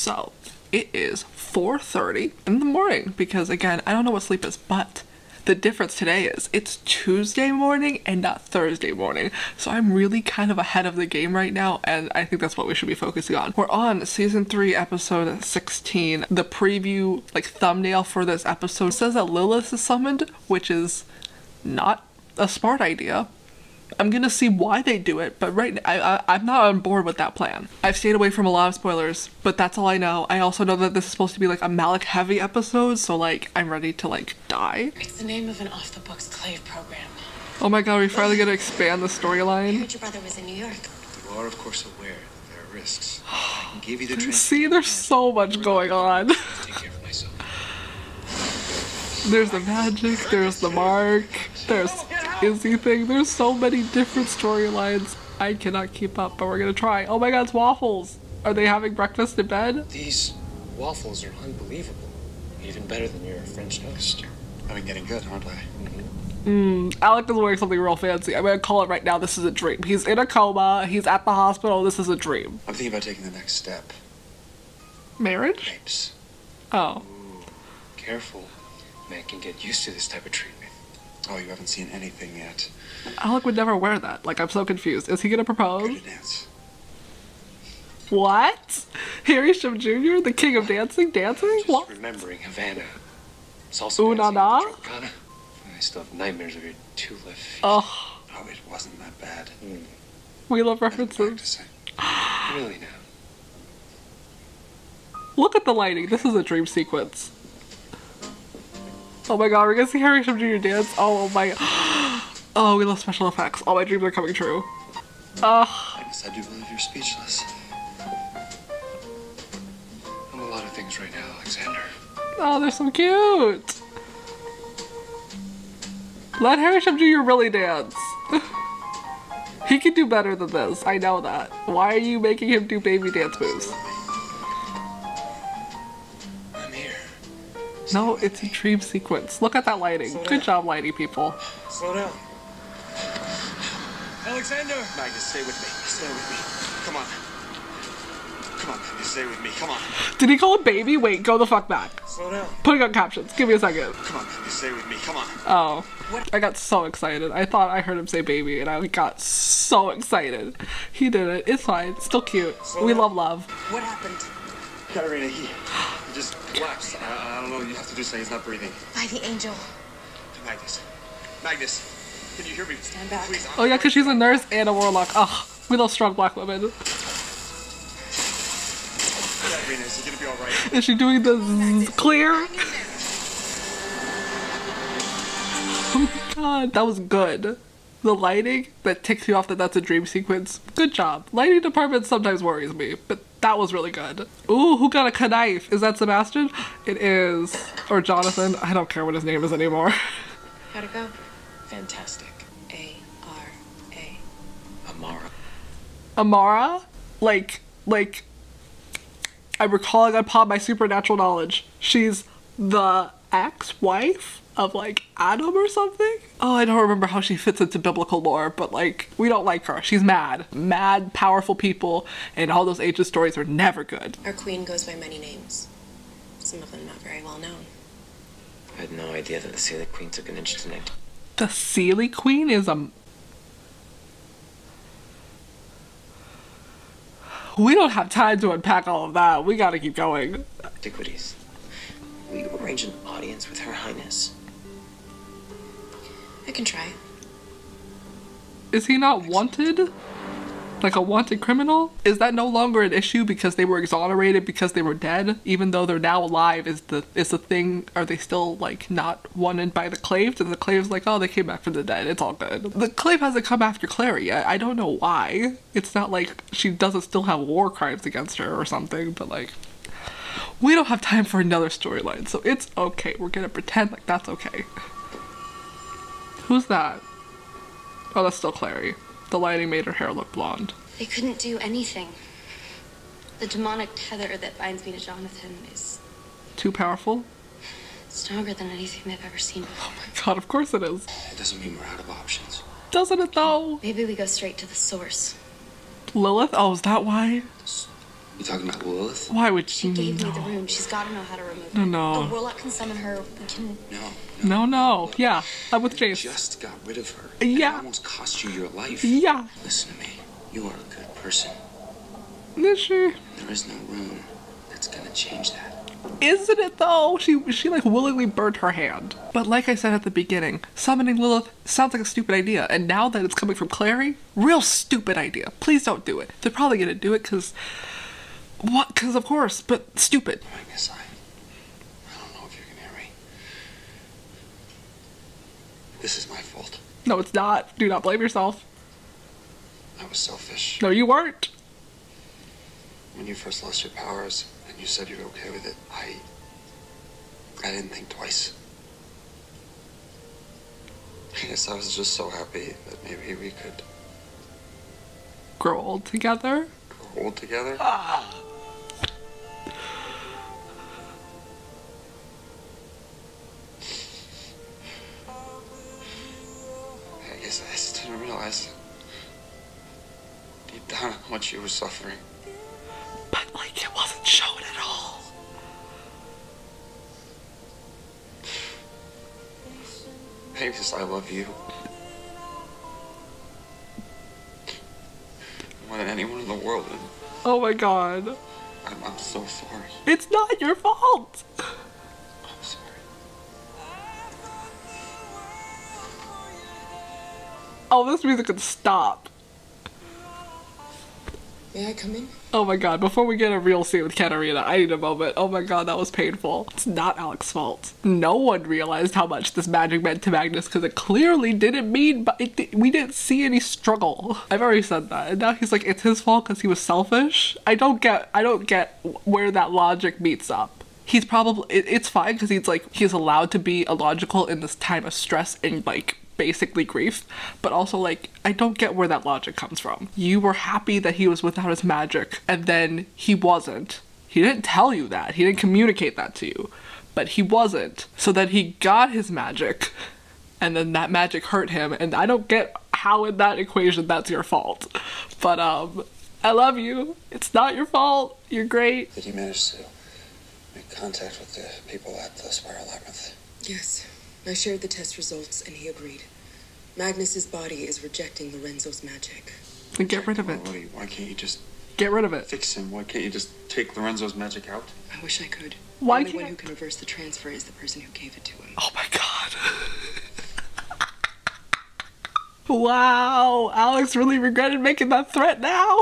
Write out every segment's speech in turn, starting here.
So it is 4:30 in the morning because, again, I don't know what sleep is, but the difference today is it's Tuesday morning and not Thursday morning. So I'm really kind of ahead of the game right now, and I think that's what we should be focusing on. We're on season 3, episode 16. The preview, like, thumbnail for this episode says that Lilith is summoned, which is not a smart idea. I'm gonna see why they do it, but right now, I'm not on board with that plan. I've stayed away from a lot of spoilers, but that's all I know. I also know that this is supposed to be like a Malik heavy episode, so like, I'm ready to like die. It's the name of an off-the-books clave program. Oh my god, are we finally gonna expand the I storyline? heard your brother was in New York. You are, of course, aware that there are risks. I can give you the See, there's so much going on. Take care of myself. There's the magic, there's the mark, there's Izzy thing, there's so many different storylines. I cannot keep up, but we're gonna try. Oh my god, it's waffles! Are they having breakfast in bed? These waffles are unbelievable. Even better than your French toast. I've been getting good, aren't I? Alec is wearing something real fancy. I'm gonna call it right now, this is a dream. He's in a coma, he's at the hospital, this is a dream. I'm thinking about taking the next step. Marriage? Rapes. Oh. Ooh, careful. Man can get used to this type of treatment. Oh, you haven't seen anything yet. Alec would never wear that. Like, I'm so confused. Is he gonna propose? Good to dance. What? Harry Shum Jr., the king of dancing? Dancing? Just What? remembering Havana. Salsa Ooh, dancing na, with na? Tropicana. I still have nightmares of your 2 left feet. Oh, Oh, it wasn't that bad. we love I've been references. practicing. Really now. Look at the lighting. This is a dream sequence. Oh my god, we're gonna see Harry Shum Jr. dance. Oh my. Oh, we love special effects. All my dreams are coming true. I guess I do believe you're speechless. I'm a lot of things right now, Alexander. Oh, they're so cute. Let Harry Shum Jr. really dance. He can do better than this. I know that. Why are you making him do baby dance moves? I'm here. No, it's a dream sequence. Look at that lighting. Good job, lighting people. Slow down. Alexander! Magnus, stay with me. Stay with me. Come on. Come on, Magnus, stay with me. Come on. Did he call it baby? Wait, go the fuck back. Slow down. Putting on captions. Give me a second. Come on, Magnus, stay with me. Come on. Oh. I got so excited. I thought I heard him say baby and I got so excited. He did it. It's fine. Still cute. We love love. What happened? Katarina, he just collapsed. I don't know. You have to do something. He's not breathing. By the angel. Magnus. Magnus. Can you hear me? Stand back. Please. Oh yeah, because she's a nurse and a warlock. Ugh. We love strong black women. Katarina, is he gonna be alright? Is she doing the zzz clear? Oh my god, that was good. The lighting that ticks you off that that's a dream sequence. Good job. Lighting department sometimes worries me, but that was really good. Ooh, who got a knife? Is that Sebastian? It is. Or Jonathan. I don't care what his name is anymore. How'd it go? Fantastic. A-R-A. Amara. Amara? Like, I'm recalling upon my supernatural knowledge. She's the ex-wife of like Adam or something? Oh, I don't remember how she fits into biblical lore, but like, we don't like her. She's mad. Mad, powerful people, and all those ancient stories are never good. Our queen goes by many names. Some of them not very well known. I had no idea that the Sealy Queen took an interest in it. The Sealy Queen is a... We don't have time to unpack all of that. We gotta keep going. Antiquities. Will you arrange an audience with Her Highness? I can try. Is he not wanted? Like a wanted criminal? Is that no longer an issue because they were exonerated because they were dead? Even though they're now alive, is the thing, are they still like not wanted by the Claves? And the Claves like, oh, they came back from the dead, it's all good. The Clave hasn't come after Clary yet. I don't know why. It's not like she doesn't still have war crimes against her or something, but like, we don't have time for another storyline, so it's okay. We're gonna pretend like that's okay. Who's that? Oh, that's still Clary. The lighting made her hair look blonde. They couldn't do anything. The demonic tether that binds me to Jonathan is Too powerful? stronger than anything they've ever seen before. Oh my god, of course it is. It doesn't mean we're out of options. Doesn't it though? Maybe we go straight to the source. Lilith? Oh, is that why? You talking about Lilith? Why would She gave me the room. She's got to know how to remove it. No. A warlock can summon her. We can... No. Yeah, I'm with Jace. Just got rid of her. Yeah. It almost cost you your life. Yeah. Listen to me. You are a good person. Is she? There is no room that's gonna change that. Isn't it though? She like willingly burnt her hand. But like I said at the beginning, summoning Lilith sounds like a stupid idea, and now that it's coming from Clary, real stupid idea. Please don't do it. They're probably gonna do it because of course, but stupid. I guess I don't know if you can hear me. This is my fault. No, it's not. Do not blame yourself. I was selfish. No, you weren't. When you first lost your powers and you said you were okay with it, I didn't think twice. I guess I was just so happy that maybe we could Grow old together. grow old together. Ah. I guess I just didn't realize deep down how much you were suffering. But like it wasn't shown at all. Maybe because I love you more than anyone in the world, and Oh my god. I'm so sorry. It's not your fault. I'm sorry. Oh, this music could stop. May I come in? Oh my god, before we get a real scene with Katarina, I need a moment. Oh my god, that was painful. It's not Alex's fault. No one realized how much this magic meant to Magnus because it clearly didn't mean, but we didn't see any struggle. I've already said that, and now he's like, it's his fault because he was selfish. I don't get where that logic meets up. He's probably, it's fine because he's allowed to be illogical in this time of stress and like, basically grief, but also like I don't get where that logic comes from. You were happy that he was without his magic and then he wasn't. He didn't tell you that. He didn't communicate that to you, but he wasn't. So then he got his magic and then that magic hurt him, and I don't get how in that equation that's your fault. But I love you. It's not your fault. You're great. Did you manage to make contact with the people at the Spiral Labyrinth? Yes. I shared the test results and he agreed. Magnus's body is rejecting Lorenzo's magic. Then get rid of it. Why can't you just Get rid of it. fix him? Why can't you just take Lorenzo's magic out? I wish I could. Why the only can't- one who can reverse the transfer is the person who gave it to him. Oh my god. Wow, Alex really regretted making that threat now.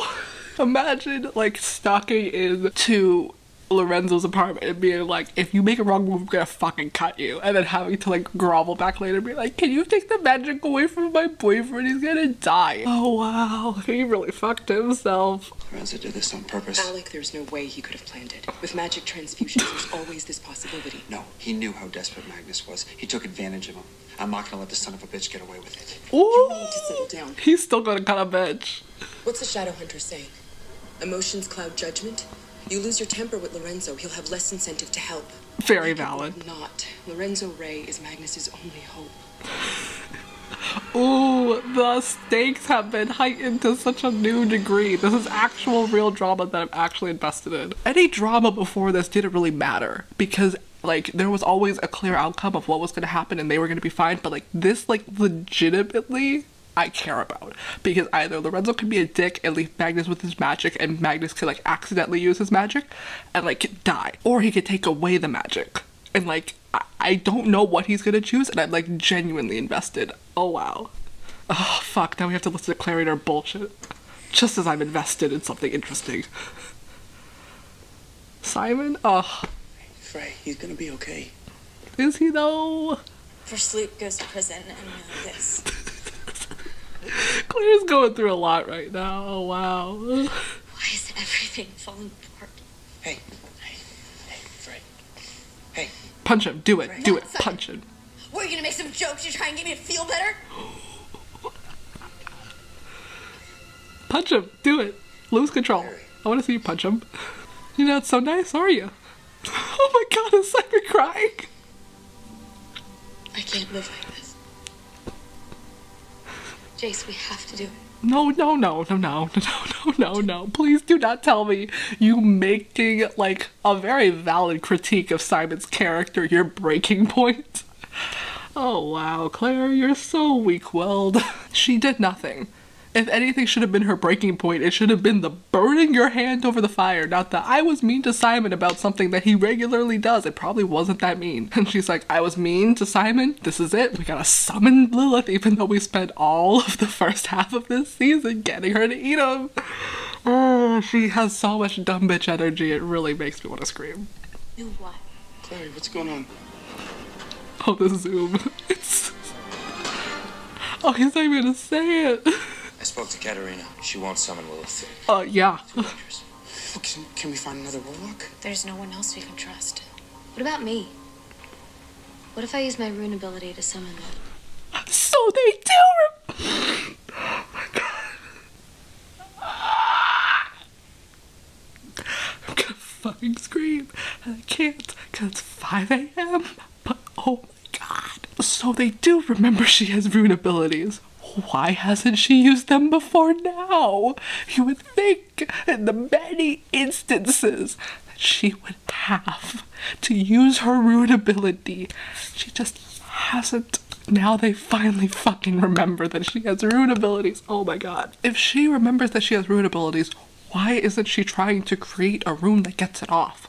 Imagine like stalking into Lorenzo's apartment and being like, if you make a wrong move, I'm gonna fucking cut you. And then having to like grovel back later and be like, can you take the magic away from my boyfriend? He's gonna die. Oh wow, he really fucked himself. Lorenzo did this on purpose. Alec, there's no way he could have planned it. With magic transfusions, there's always this possibility. No, he knew how desperate Magnus was. He took advantage of him. I'm not gonna let the son of a bitch get away with it. Ooh, You need to settle down. he's still gonna cut a bitch. What's the Shadowhunter saying? Emotions cloud judgment? You lose your temper with Lorenzo, he'll have less incentive to help. Very Like it valid. or not. Lorenzo Ray is Magnus's only hope. Ooh, the stakes have been heightened to such a new degree. This is actual real drama that I'm actually invested in. Any drama before this didn't really matter because like there was always a clear outcome of what was going to happen and they were going to be fine, but like this like legitimately I care about because either Lorenzo could be a dick and leave Magnus with his magic and Magnus could like accidentally use his magic and like die, or he could take away the magic and like I don't know what he's gonna choose and I'm like genuinely invested. Oh wow. Oh fuck, now we have to listen to Clary and her bullshit just as I'm invested in something interesting. Simon? Oh, Frey, he's gonna be okay. is he though? First Luke goes to prison and now this. Claire's going through a lot right now. Oh wow. Why is everything falling apart? Hey, Frey. Hey. Punch him, do it, do it, Simon. punch him. What, are you gonna make some jokes to try and get me to feel better? Punch him, do it. Lose control. I want to see you punch him. You're not so nice, are you? Oh my god, is Simon crying? I can't live like this. Jace, we have to do it. No. Please do not tell me you making, like, a very valid critique of Simon's character your breaking point. Oh, wow, Claire, you're so weak-willed. She did nothing. If anything should have been her breaking point, it should have been the burning your hand over the fire, not the I was mean to Simon about something that he regularly does. It probably wasn't that mean. And she's like, I was mean to Simon? This is it? We gotta summon Lilith, even though we spent all of the first half of this season getting her to eat him. Oh, she has so much dumb bitch energy, it really makes me want to scream. Do what? Clary, what's going on? Oh, the zoom. Oh, he's not even gonna say it. I spoke to Katerina. She won't summon Lilith. Yeah. Too dangerous. Can we find another warlock? There's no one else we can trust. What about me? What if I use my rune ability to summon them? So they do! Oh my god. I'm gonna fucking scream. And I can't, because it's 5 a.m. But oh my god. So they do remember she has rune abilities. Why hasn't she used them before now? You would think in the many instances that she would have to use her rune ability. She just hasn't. Now they finally fucking remember that she has rune abilities. Oh my god. If she remembers that she has rune abilities, why isn't she trying to create a rune that gets it off?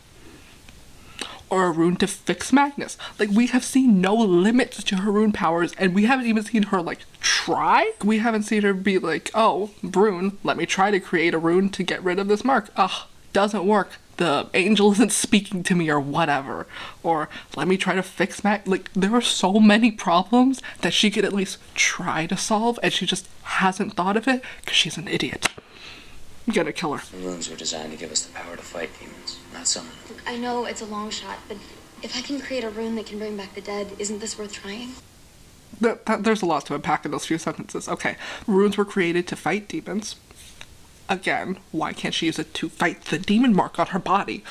Or a rune to fix Magnus? Like, we have seen no limits to her rune powers, and we haven't even seen her, like, try? We haven't seen her be like, oh, rune, let me try to create a rune to get rid of this mark. Ugh, doesn't work. The angel isn't speaking to me or whatever. Or, let me try to fix Magnus. Like, there are so many problems that she could at least try to solve, and she just hasn't thought of it because she's an idiot. You gotta kill her. The runes were designed to give us the power to fight demons, not summon them. Look, I know it's a long shot, but if I can create a rune that can bring back the dead, isn't this worth trying? There's a lot to unpack in those few sentences. Okay, runes were created to fight demons. Again, why can't she use it to fight the demon mark on her body?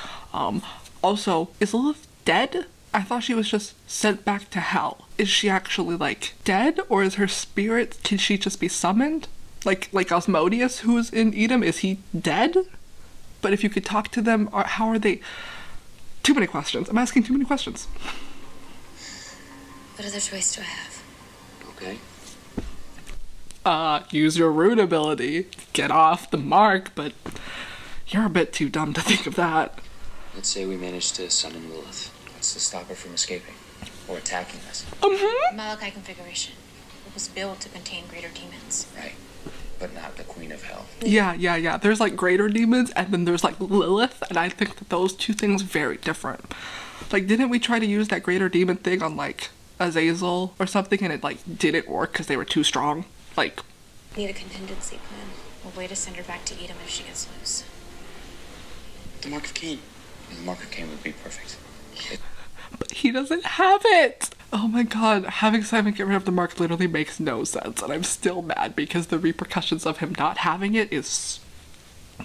Also, is Lilith dead? I thought she was just sent back to hell. Is she actually, like, dead? Or is her spirit, can she just be summoned? Like Osmodius, who's in Edom, is he dead? But if you could talk to them, how are they? Too many questions. I'm asking too many questions. What other choice do I have? Okay. Use your rune ability. Get off the mark, but you're a bit too dumb to think of that. Let's say we managed to summon Lilith. What's to stop her from escaping? Or attacking us? Malachi configuration. It was built to contain greater demons. Right. But not the Queen of Hell. Yeah. There's like greater demons and then there's like Lilith, and I think that those two things are very different. Like, didn't we try to use that greater demon thing on like Azazel or something and it like didn't work because they were too strong? Like, Need a contingency plan. A way to send her back to Edom if she gets loose. The Mark of Cain. The Mark of Cain would be perfect. but he doesn't have it! Oh my god, having Simon get rid of the mark literally makes no sense, and I'm still mad because the repercussions of him not having it is...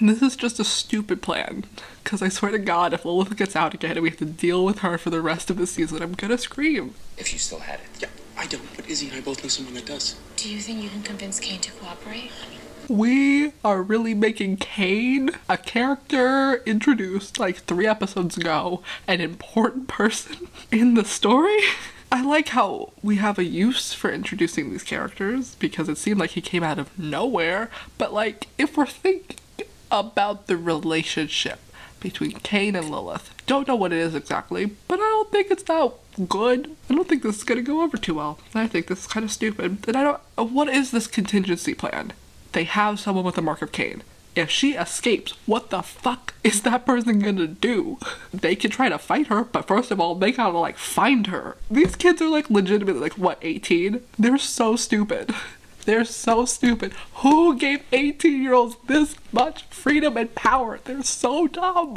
This is just a stupid plan. Because I swear to god, if Lilith gets out again and we have to deal with her for the rest of the season, I'm gonna scream. If you still had it. Yeah, I don't, but Izzy and I both know someone that does. Do you think you can convince Cain to cooperate? We are really making Cain, a character introduced like 3 episodes ago, an important person in the story. I like how we have a use for introducing these characters because it seemed like he came out of nowhere, but like if we're thinking about the relationship between Cain and Lilith, don't know what it is exactly, but I don't think it's that good. I don't think this is gonna go over too well. I think this is kind of stupid. And I don't... What is this contingency plan? They have someone with the Mark of Cain. If she escapes, what the fuck is that person gonna do? They can try to fight her, but first of all, they gotta like find her. These kids are like legitimately like, what, 18? They're so stupid. They're so stupid. Who gave 18-year-olds this much freedom and power? They're so dumb.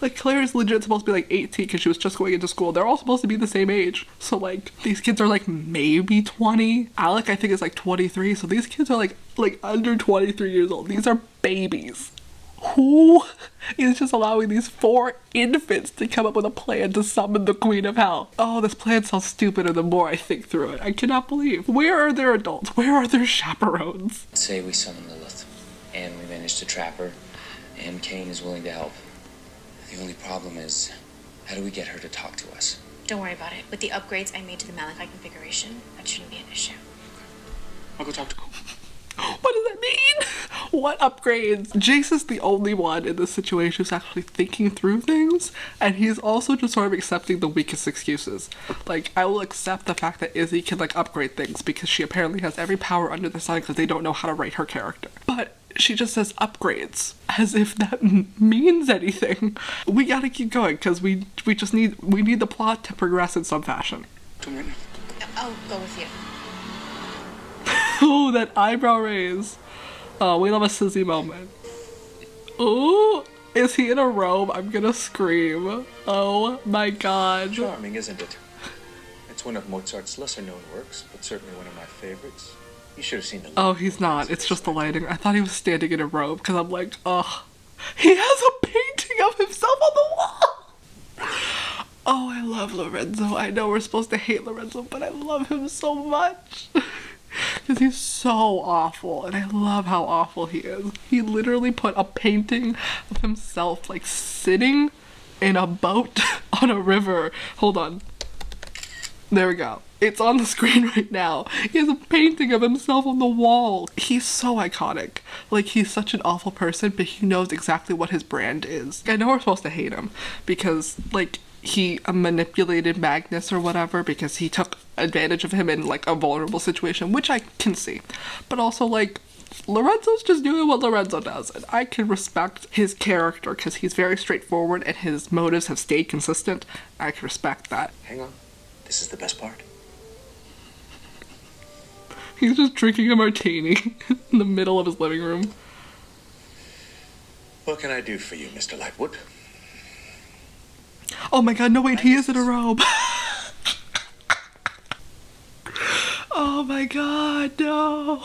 Like, Claire is legit supposed to be like 18 because she was just going into school. They're all supposed to be the same age. So like, these kids are like maybe 20. Alec, I think, is like 23. So these kids are like under 23 years old. These are babies. Who is just allowing these 4 infants to come up with a plan to summon the Queen of Hell? Oh, this plan sounds stupider the more I think through it. I cannot believe. Where are their adults? Where are their chaperones? Say we summon Lilith, and we manage to trap her, and Kane is willing to help. The only problem is, how do we get her to talk to us? Don't worry about it. With the upgrades I made to the Malachi configuration, that shouldn't be an issue. I'll go talk to her. What does that mean? What upgrades? Jace is the only one in this situation who's actually thinking through things, and he's also just sort of accepting the weakest excuses. Like, I will accept the fact that Izzy can, like, upgrade things because she apparently has every power under the sun because they don't know how to write her character. But she just says upgrades, as if that means anything. We gotta keep going, because we need the plot to progress in some fashion. I'll go with you. Oh, that eyebrow raise. Oh, we love a Sizzy moment. Oh, is he in a robe? I'm gonna scream. Oh my god. Charming, isn't it? It's one of Mozart's lesser-known works, but certainly one of my favorites. You should have seen the... Oh, he's not. It's just the lighting. I thought he was standing in a robe, because I'm like, ugh. He has a painting of himself on the wall! Oh, I love Lorenzo. I know we're supposed to hate Lorenzo, but I love him so much. Because he's so awful, and I love how awful he is. He literally put a painting of himself, like, sitting in a boat on a river. Hold on. There we go. It's on the screen right now. He has a painting of himself on the wall. He's so iconic. Like, he's such an awful person, but he knows exactly what his brand is. I know we're supposed to hate him because, like, he manipulated Magnus or whatever because he took advantage of him in, like, a vulnerable situation, which I can see. But also, like, Lorenzo's just doing what Lorenzo does, and I can respect his character because he's very straightforward and his motives have stayed consistent. I can respect that. Hang on. This is the best part. He's just drinking a martini in the middle of his living room. What can I do for you, Mr. Lightwood? Oh my god, no wait, he is in a robe. Oh my god, no.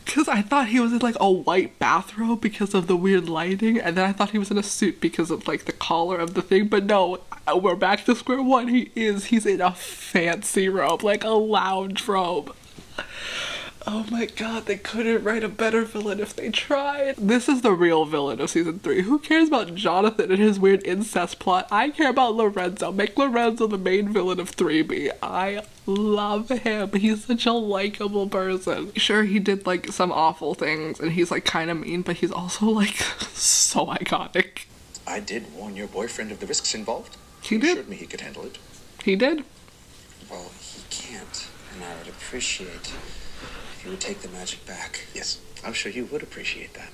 Because I thought he was in, like, a white bathrobe because of the weird lighting, and then I thought he was in a suit because of, like, the collar of the thing, but no, we're back to square one. He's in a fancy robe, like a lounge robe. Oh my god, they couldn't write a better villain if they tried. This is the real villain of season 3. Who cares about Jonathan and his weird incest plot? I care about Lorenzo. Make Lorenzo the main villain of 3B. I love him. He's such a likable person. Sure, he did, like, some awful things and he's, like, kind of mean, but he's also, like, so iconic. I did warn your boyfriend of the risks involved. He did? Assured me he could handle it. He did? Well, he can't, and I would appreciate if you would take the magic back. Yes, I'm sure you would appreciate that.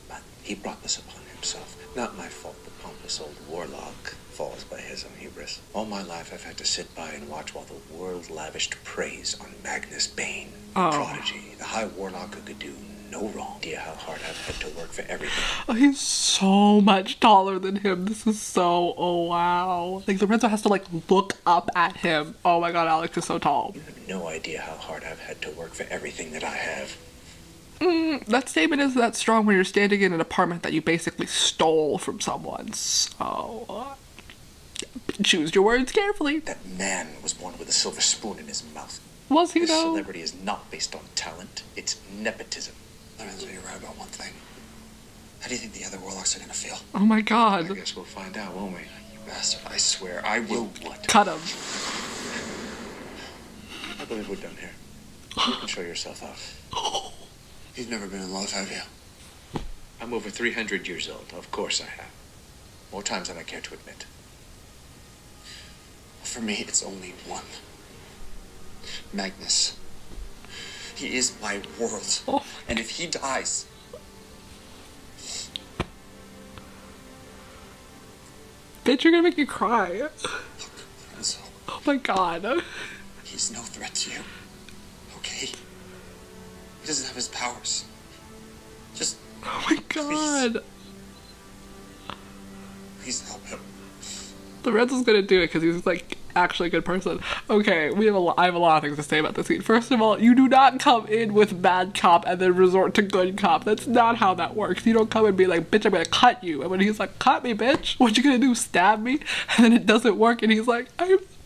But he brought this upon himself. Not my fault the pompous old warlock falls by his own hubris. All my life I've had to sit by and watch while the world lavished praise on Magnus Bane, the prodigy, the high warlock who could do no wrong. Idea how hard I've had to work for everything. Oh, he's so much taller than him. This is so, oh wow. Like, Lorenzo has to, like, look up at him. Oh my god, Alex is so tall. You have no idea how hard I've had to work for everything that I have. That statement isn't that strong when you're standing in an apartment that you basically stole from someone. So, choose your words carefully. That man was born with a silver spoon in his mouth. Was he, This though? celebrity is not based on talent. It's nepotism. Lorenzo, you're right about one thing. How do you think the other warlocks are gonna feel? Oh my I god. guess we'll find out, won't we? You bastard, I swear, I will. What? Cut him. I believe we're done here. You can show yourself off. You've never been in love, have you? I'm over 300 years old. Of course I have. More times than I care to admit. For me, it's only one. Magnus. He is my world. Oh. And if he dies... Bitch, you're gonna make me cry. Lorenzo, Oh my god. he's no threat to you. Okay? He doesn't have his powers. Just... Oh my god. Please help him. Lorenzo's gonna do it because he's, like, actually a good person. Okay, I have a lot of things to say about this scene. First of all, you do not come in with bad cop and then resort to good cop. That's not how that works. You don't come and be like, bitch, I'm gonna cut you. And when he's like, cut me, bitch, what you gonna do, stab me? And then it doesn't work and he's like,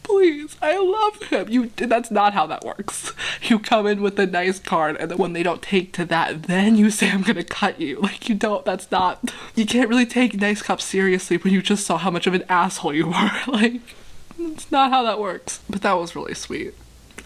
please, I love him. That's not how that works. You come in with a nice card and then when they don't take to that, then you say, I'm gonna cut you. Like, you don't, that's not, you can't really take nice cops seriously when you just saw how much of an asshole you were. Like, it's not how that works. But that was really sweet.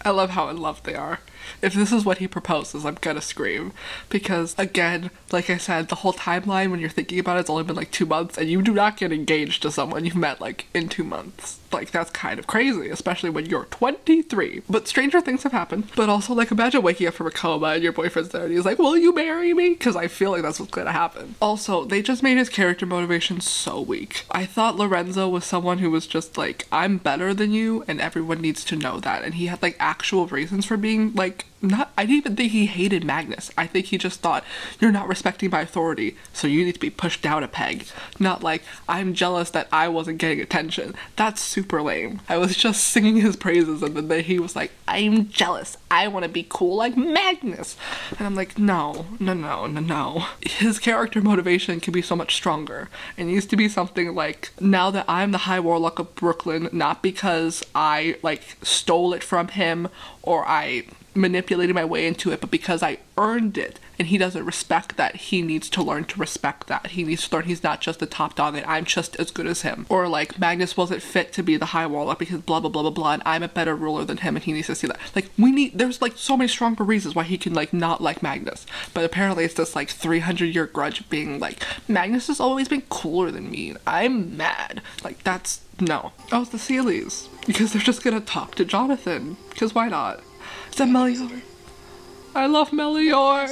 I love how in love they are. If this is what he proposes, I'm gonna scream. Because, again, like I said, the whole timeline when you're thinking about it's only been like 2 months, and you do not get engaged to someone you've met like in 2 months. Like, that's kind of crazy, especially when you're 23. But stranger things have happened. But also, like, imagine waking up from a coma and your boyfriend's there and he's like, will you marry me? Because I feel like that's what's gonna happen. Also, they just made his character motivation so weak. I thought Lorenzo was someone who was just like, I'm better than you and everyone needs to know that. And he had like actual reasons for being like, I didn't even think he hated Magnus. I think he just thought, you're not respecting my authority, so you need to be pushed down a peg. Not like, I'm jealous that I wasn't getting attention. That's super lame. I was just singing his praises and then he was like, I'm jealous. I want to be cool like Magnus. And I'm like, no. His character motivation can be so much stronger. It needs to be something like, now that I'm the High Warlock of Brooklyn, not because I like stole it from him or I manipulated my way into it, but because I earned it, and he doesn't respect that, he needs to learn to respect that. He needs to learn he's not just the top dog and I'm just as good as him. Or like, Magnus wasn't fit to be the High Warlock because blah blah blah blah blah and I'm a better ruler than him and he needs to see that. Like, there's like so many stronger reasons why he can like not like Magnus. But apparently it's this like 300-year grudge of being like, Magnus has always been cooler than me and I'm mad. Like, that's, no. Oh, it's the Seeleys. Because they're just gonna talk to Jonathan. Because why not? Is that Melior? I love Melior.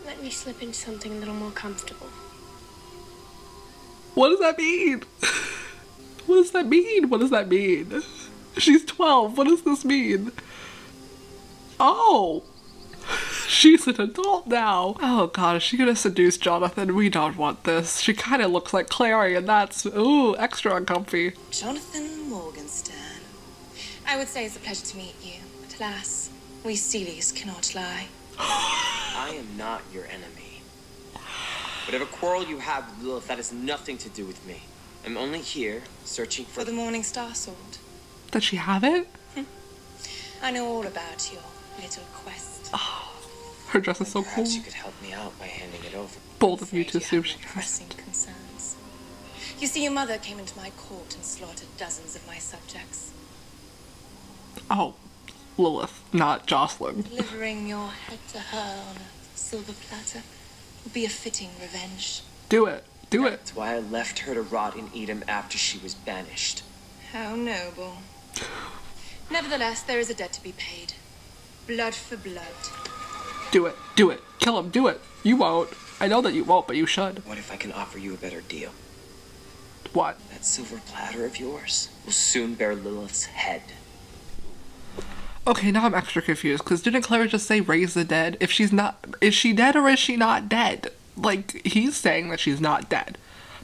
Let me slip into something a little more comfortable. What does that mean? What does that mean? What does that mean? She's 12. What does this mean? Oh. She's an adult now. Oh god, is she gonna seduce Jonathan? We don't want this. She kind of looks like Clary and that's, ooh, extra uncomfy. Jonathan Morgenstern. I would say it's a pleasure to meet you, but alas, we Seeleys cannot lie. I am not your enemy. Whatever quarrel you have with Lilith, that has nothing to do with me. I'm only here searching for the Morning Star Sword. Does she have it? I know all about your little quest. Oh, her dress is so cool. Perhaps you could help me out by handing it over. Bold of you to assume she has pressing concerns. You see, your mother came into my court and slaughtered dozens of my subjects. Oh, Lilith, not Jocelyn. Delivering your head to her on a silver platter would be a fitting revenge. Do it. Do it. That's why I left her to rot in Edom after she was banished. How noble. Nevertheless, there is a debt to be paid. Blood for blood. Do it. Do it. Kill him. Do it. You won't. I know that you won't, but you should. What if I can offer you a better deal? What? That silver platter of yours will soon bear Lilith's head. Okay, now I'm extra confused, because didn't Clara just say raise the dead? If she's not, is she dead or is she not dead? Like, he's saying that she's not dead.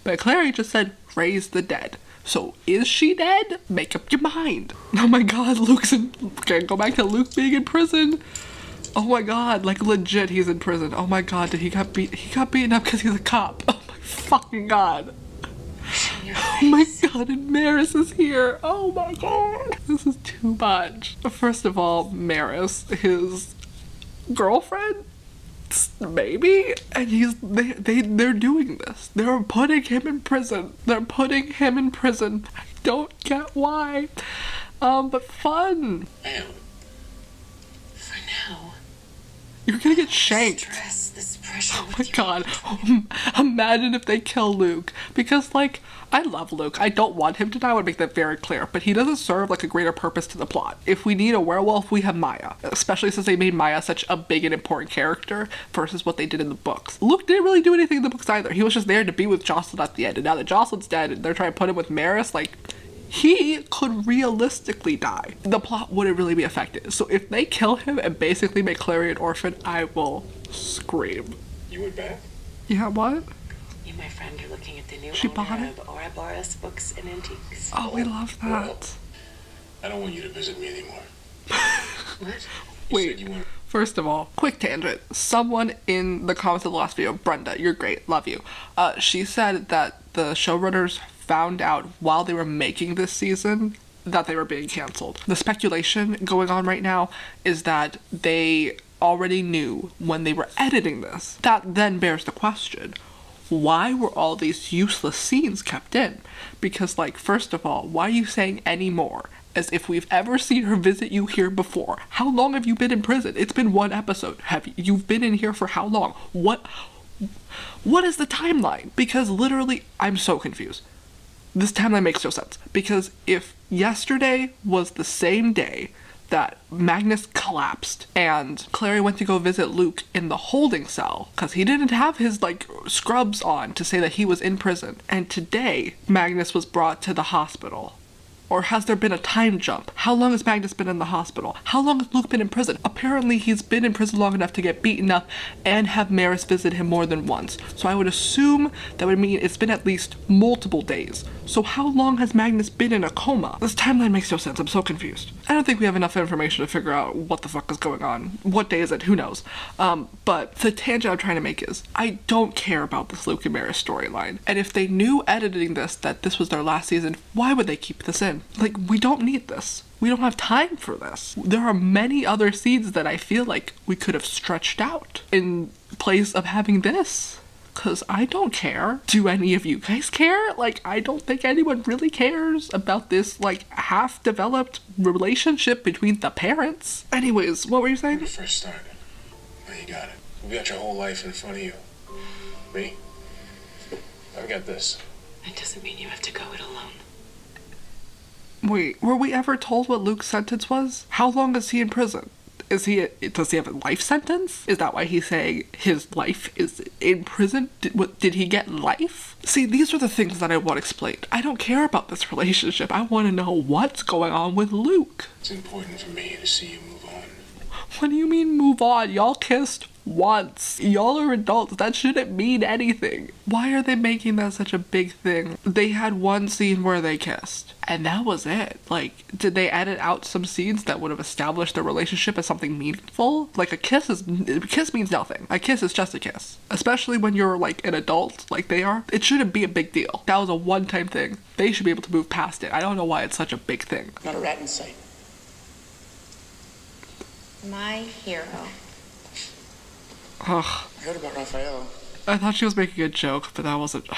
But Clary just said raise the dead. So, is she dead? Make up your mind. Oh my god, Luke's in, okay, go back to Luke being in prison. Oh my god, like legit he's in prison. Oh my god, he got beaten up because he's a cop. Oh my fucking god. Oh my god, and Maris is here. Oh my god. This is too much. First of all, Maris, his girlfriend? Maybe? And they're doing this. They're putting him in prison. They're putting him in prison. I don't get why. But fun. Well, for now. You're gonna get shanked. Stress this pressure. Oh my god. Imagine if they kill Luke. Because, like, I love Luke. I don't want him to die. I would make that very clear. But he doesn't serve, like, a greater purpose to the plot. If we need a werewolf, we have Maya. Especially since they made Maya such a big and important character versus what they did in the books. Luke didn't really do anything in the books either. He was just there to be with Jocelyn at the end. And now that Jocelyn's dead and they're trying to put him with Maris, like, he could realistically die. The plot wouldn't really be affected. So if they kill him and basically make Clary an orphan, I will scream. You went back? Yeah, what? You, my friend, are looking at the new She bought owner it? of Ouroboros Books and Antiques. Oh, we love that. I don't want you to visit me anymore. What? Wait, first of all, quick tangent. Someone in the comments of the last video, Brenda, you're great, love you. She said that the showrunners found out while they were making this season that they were being canceled. The speculation going on right now is that they already knew when they were editing this. That then bears the question, why were all these useless scenes kept in? Because, like, first of all, why are you saying any more? As if we've ever seen her visit you here before. How long have you been in prison? It's been one episode. You've been in here for how long? What is the timeline? Because literally, I'm so confused. This timeline makes no sense. Because if yesterday was the same day that Magnus collapsed and Clary went to go visit Luke in the holding cell because he didn't have his, like, scrubs on to say that he was in prison, and today Magnus was brought to the hospital. Or has there been a time jump? How long has Magnus been in the hospital? How long has Luke been in prison? Apparently he's been in prison long enough to get beaten up and have Maris visit him more than once. So I would assume that would mean it's been at least multiple days. So how long has Magnus been in a coma? This timeline makes no sense. I'm so confused. I don't think we have enough information to figure out what the fuck is going on. What day is it? Who knows? But the tangent I'm trying to make is I don't care about this Luke and Maris storyline. And if they knew editing this that this was their last season, why would they keep this in? Like, we don't need this. We don't have time for this. There are many other scenes that I feel like we could have stretched out in place of having this. Because I don't care. Do any of you guys care? Like, I don't think anyone really cares about this, like, half-developed relationship between the parents. Anyways, what were you saying? When you first started, now you got it. You got your whole life in front of you. Me? I've got this. That doesn't mean you have to go it alone. Wait, were we ever told what Luke's sentence was? How long is he in prison? Does he have a life sentence? Is that why he's saying his life is in prison? Did he get life? See, these are the things that I want explained. I don't care about this relationship. I want to know what's going on with Luke. It's important for me to see you move on. What do you mean move on? Y'all kissed once. Y'all are adults. That shouldn't mean anything. Why are they making that such a big thing? They had one scene where they kissed, and that was it. Like, did they edit out some scenes that would have established their relationship as something meaningful? Like, a kiss means nothing. A kiss is just a kiss. Especially when you're, like, an adult, like they are. It shouldn't be a big deal. That was a one-time thing. They should be able to move past it. I don't know why it's such a big thing. Not a rat in sight. My hero. Ugh. I heard about Raphael. I thought she was making a joke, but that wasn't.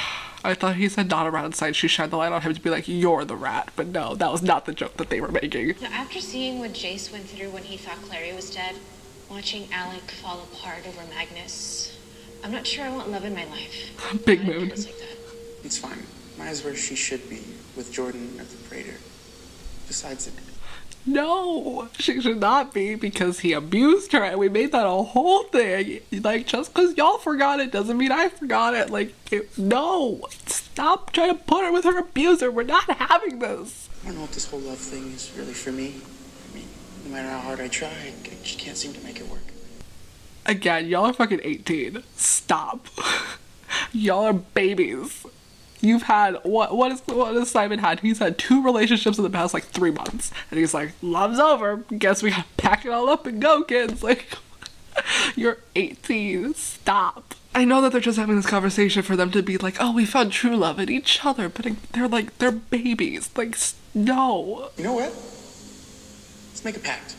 I thought he said not a rat in sight. She shined the light on him to be like, you're the rat. But no, that was not the joke that they were making. Now, after seeing what Jace went through when he thought Clary was dead, watching Alec fall apart over Magnus, I'm not sure I want love in my life. Big mood. Like that. It's fine. Maya's where she should be, with Jordan at the Praetor. Besides it. No, she should not be, because he abused her and we made that a whole thing. Like, just because y'all forgot it doesn't mean I forgot it. Like, no, stop trying to put her with her abuser. We're not having this. I don't know if this whole love thing is really for me. I mean, no matter how hard I try, I just can't seem to make it work. Again, y'all are fucking 18. Stop. Y'all are babies. You've had, what has Simon had? He's had 2 relationships in the past, like, 3 months. And he's like, love's over. Guess we gotta pack it all up and go, kids. Like, you're 18. Stop. I know that they're just having this conversation for them to be like, oh, we found true love in each other. But they're babies. Like, no. You know what? Let's make a pact.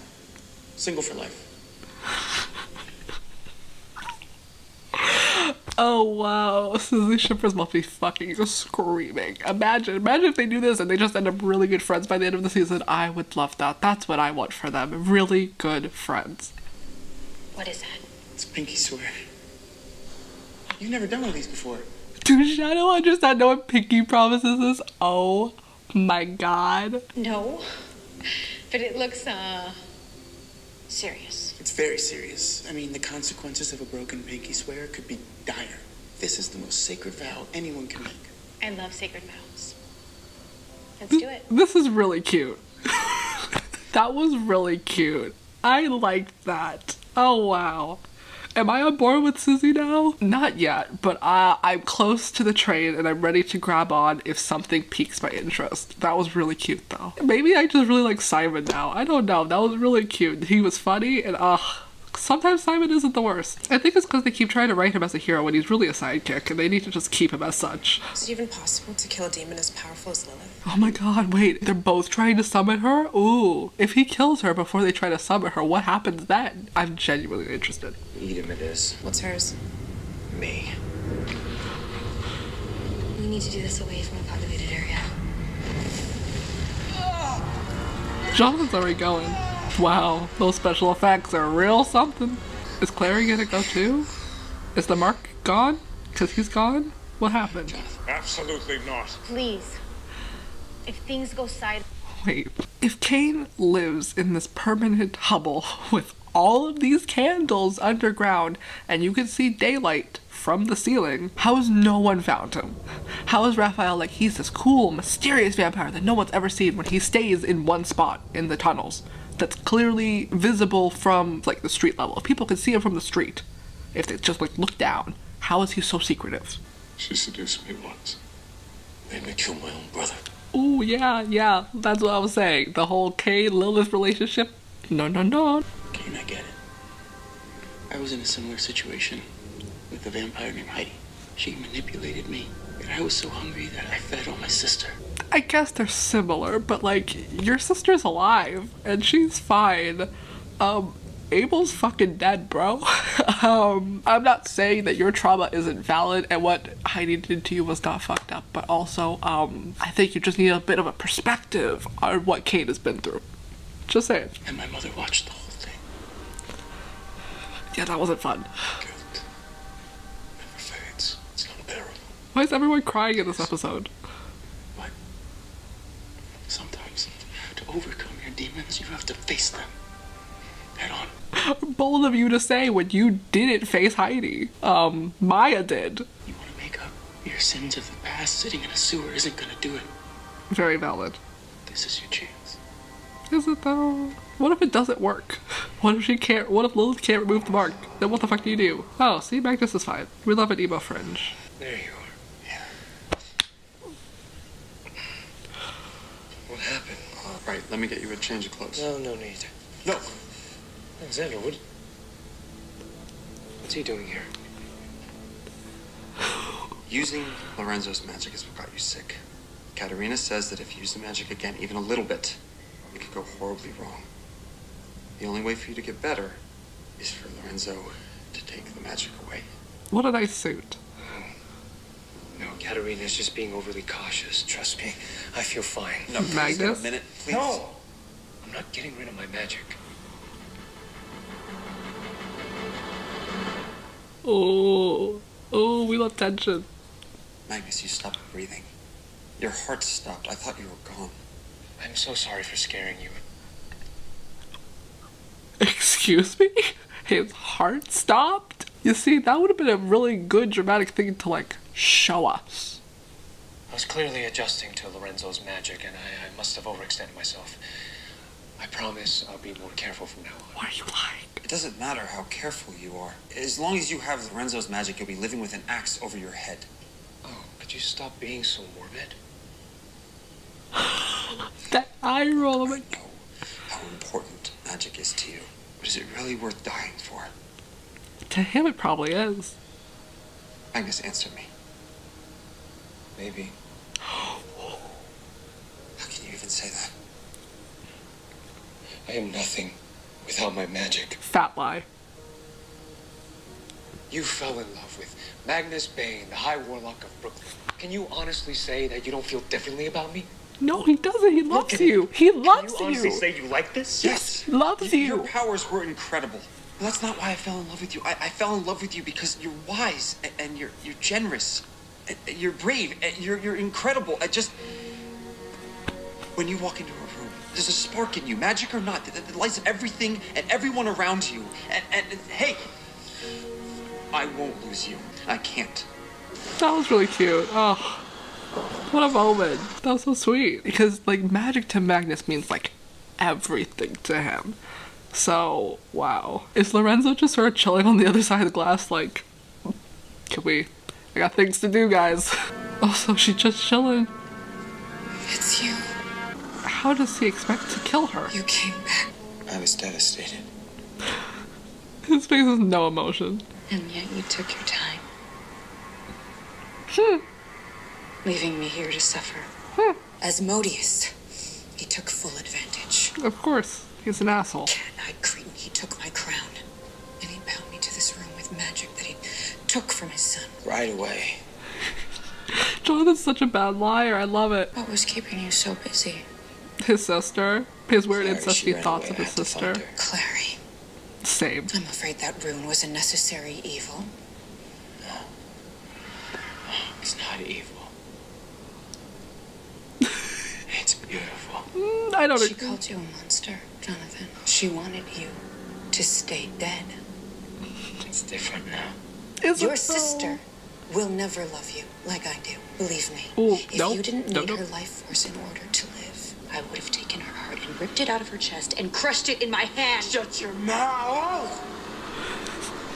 Single for life. Oh wow, so these shippers must be fucking screaming. Imagine if they do this and they just end up really good friends by the end of the season. I would love that. That's what I want for them. Really good friends. What is that? It's a pinky swear. You've never done one of these before. Do Shadowhunters not know what pinky promises is? Oh my god. No, but it looks, serious. It's very serious. I mean, the consequences of a broken pinky swear could be dire. This is the most sacred vow anyone can make. I love sacred vows. Let's do it. This is really cute. That was really cute. I liked that. Oh wow. Am I on board with Susie now? Not yet, but I'm close to the train and I'm ready to grab on if something piques my interest. That was really cute though. Maybe I just really like Simon now. I don't know. That was really cute. He was funny and sometimes Simon isn't the worst. I think it's because they keep trying to write him as a hero when he's really a sidekick and they need to just keep him as such. Is it even possible to kill a demon as powerful as Lilith? Oh my god, wait, they're both trying to summon her? Ooh, if he kills her before they try to summon her, what happens then? I'm genuinely interested. Eat him it is. What's hers? Me. We need to do this away from a populated area. Jonathan's already going. Wow, those special effects are real something. Is Clary gonna go too? Is the mark gone? Because he's gone? What happened? Absolutely not. Please. If things go side... Wait, if Kane lives in this permanent hovel with all of these candles underground and you can see daylight from the ceiling, how has no one found him? How is Raphael like he's this cool, mysterious vampire that no one's ever seen when he stays in one spot in the tunnels that's clearly visible from like the street level? If people can see him from the street, if they just like look down, how is he so secretive? She seduced me once. Made me kill my own brother. Ooh, yeah, that's what I was saying. The whole Kane-Lilith relationship. No. Kane, I get it. I was in a similar situation with a vampire named Heidi. She manipulated me, and I was so hungry that I fed on my sister. I guess they're similar, but like, your sister's alive, and she's fine. Abel's fucking dead, bro. I'm not saying that your trauma isn't valid and what Heidi did to you was not fucked up, but also, I think you just need a bit of a perspective on what Kane has been through. Just saying. And my mother watched the whole thing. Yeah, that wasn't fun. Guilt never fades. It's unbearable. Why is everyone crying in this episode? But sometimes, to overcome your demons, you have to face them head on. Bold of you to say when you didn't face Heidi. Maya did. You want to make up your sins of the past. Sitting in a sewer isn't gonna do it. Very valid. This is your chance. Is it though? What if it doesn't work? What if Lilith can't remove the mark? Then what the fuck do you do? Oh, see, Magnus is fine. We love an emo fringe. There you are. Yeah. What happened? Right, let me get you a change of clothes. No need. No! Alexander, what's he doing here? Using Lorenzo's magic is what got you sick. Katerina says that if you use the magic again, even a little bit, it could go horribly wrong. The only way for you to get better is for Lorenzo to take the magic away. What a nice suit. No, Katerina's just being overly cautious. Trust me, I feel fine. No, please, Magnus? a minute, please. No! I'm not getting rid of my magic. Oh, we love tension. Magnus, you stopped breathing. Your heart stopped. I thought you were gone. I'm so sorry for scaring you. Excuse me? His heart stopped? You see, that would have been a really good dramatic thing to like show us. I was clearly adjusting to Lorenzo's magic, and I must have overextended myself. I promise I'll be more careful from now on. What are you like? It doesn't matter how careful you are. As long as you have Lorenzo's magic, you'll be living with an axe over your head. Oh, could you stop being so morbid? That eye roll. I know how important magic is to you, but is it really worth dying for? To him, it probably is. Magnus, answer me. Maybe. How can you even say that? I am nothing without my magic. Fat lie. You fell in love with Magnus Bane, the High Warlock of Brooklyn. Can you honestly say that you don't feel differently about me? No, he doesn't. He loves you. He loves Can you honestly say you like this? Yes. He loves you. Your powers were incredible. But that's not why I fell in love with you. I fell in love with you because you're wise and you're generous. You're brave. You're incredible. When you walk into a room, there's a spark in you, magic or not, that lights up everything and everyone around you. And hey, I won't lose you. I can't. That was really cute. Oh, what a moment. That was so sweet. Because, like, magic to Magnus means, like, everything to him. So, wow. Is Lorenzo just sort of chilling on the other side of the glass like, I got things to do, guys. Also, she's just chilling. It's you. How does he expect to kill her? You came back. I was devastated. His face has no emotion. And yet you took your time. Leaving me here to suffer. Asmodeus, he took full advantage. Of course. He's an asshole. Cat-eyed cretin, he took my crown. And he bound me to this room with magic that he took from his son. Right away. Jonathan's such a bad liar. I love it. What was keeping you so busy? His sister. His weird Clary, she incesty ran thoughts away. of I his had to find sister. her. Clary. Same. I'm afraid that rune was a necessary evil. No. It's not evil. It's beautiful. I don't She agree. called you a monster, Jonathan. She wanted you to stay dead. It's different now. Is Your it though? sister will never love you like I do. Believe me. Ooh, If nope. you didn't Nope, need nope. her life force in order to live, I would have taken her heart and ripped it out of her chest and crushed it in my hand. Shut your mouth!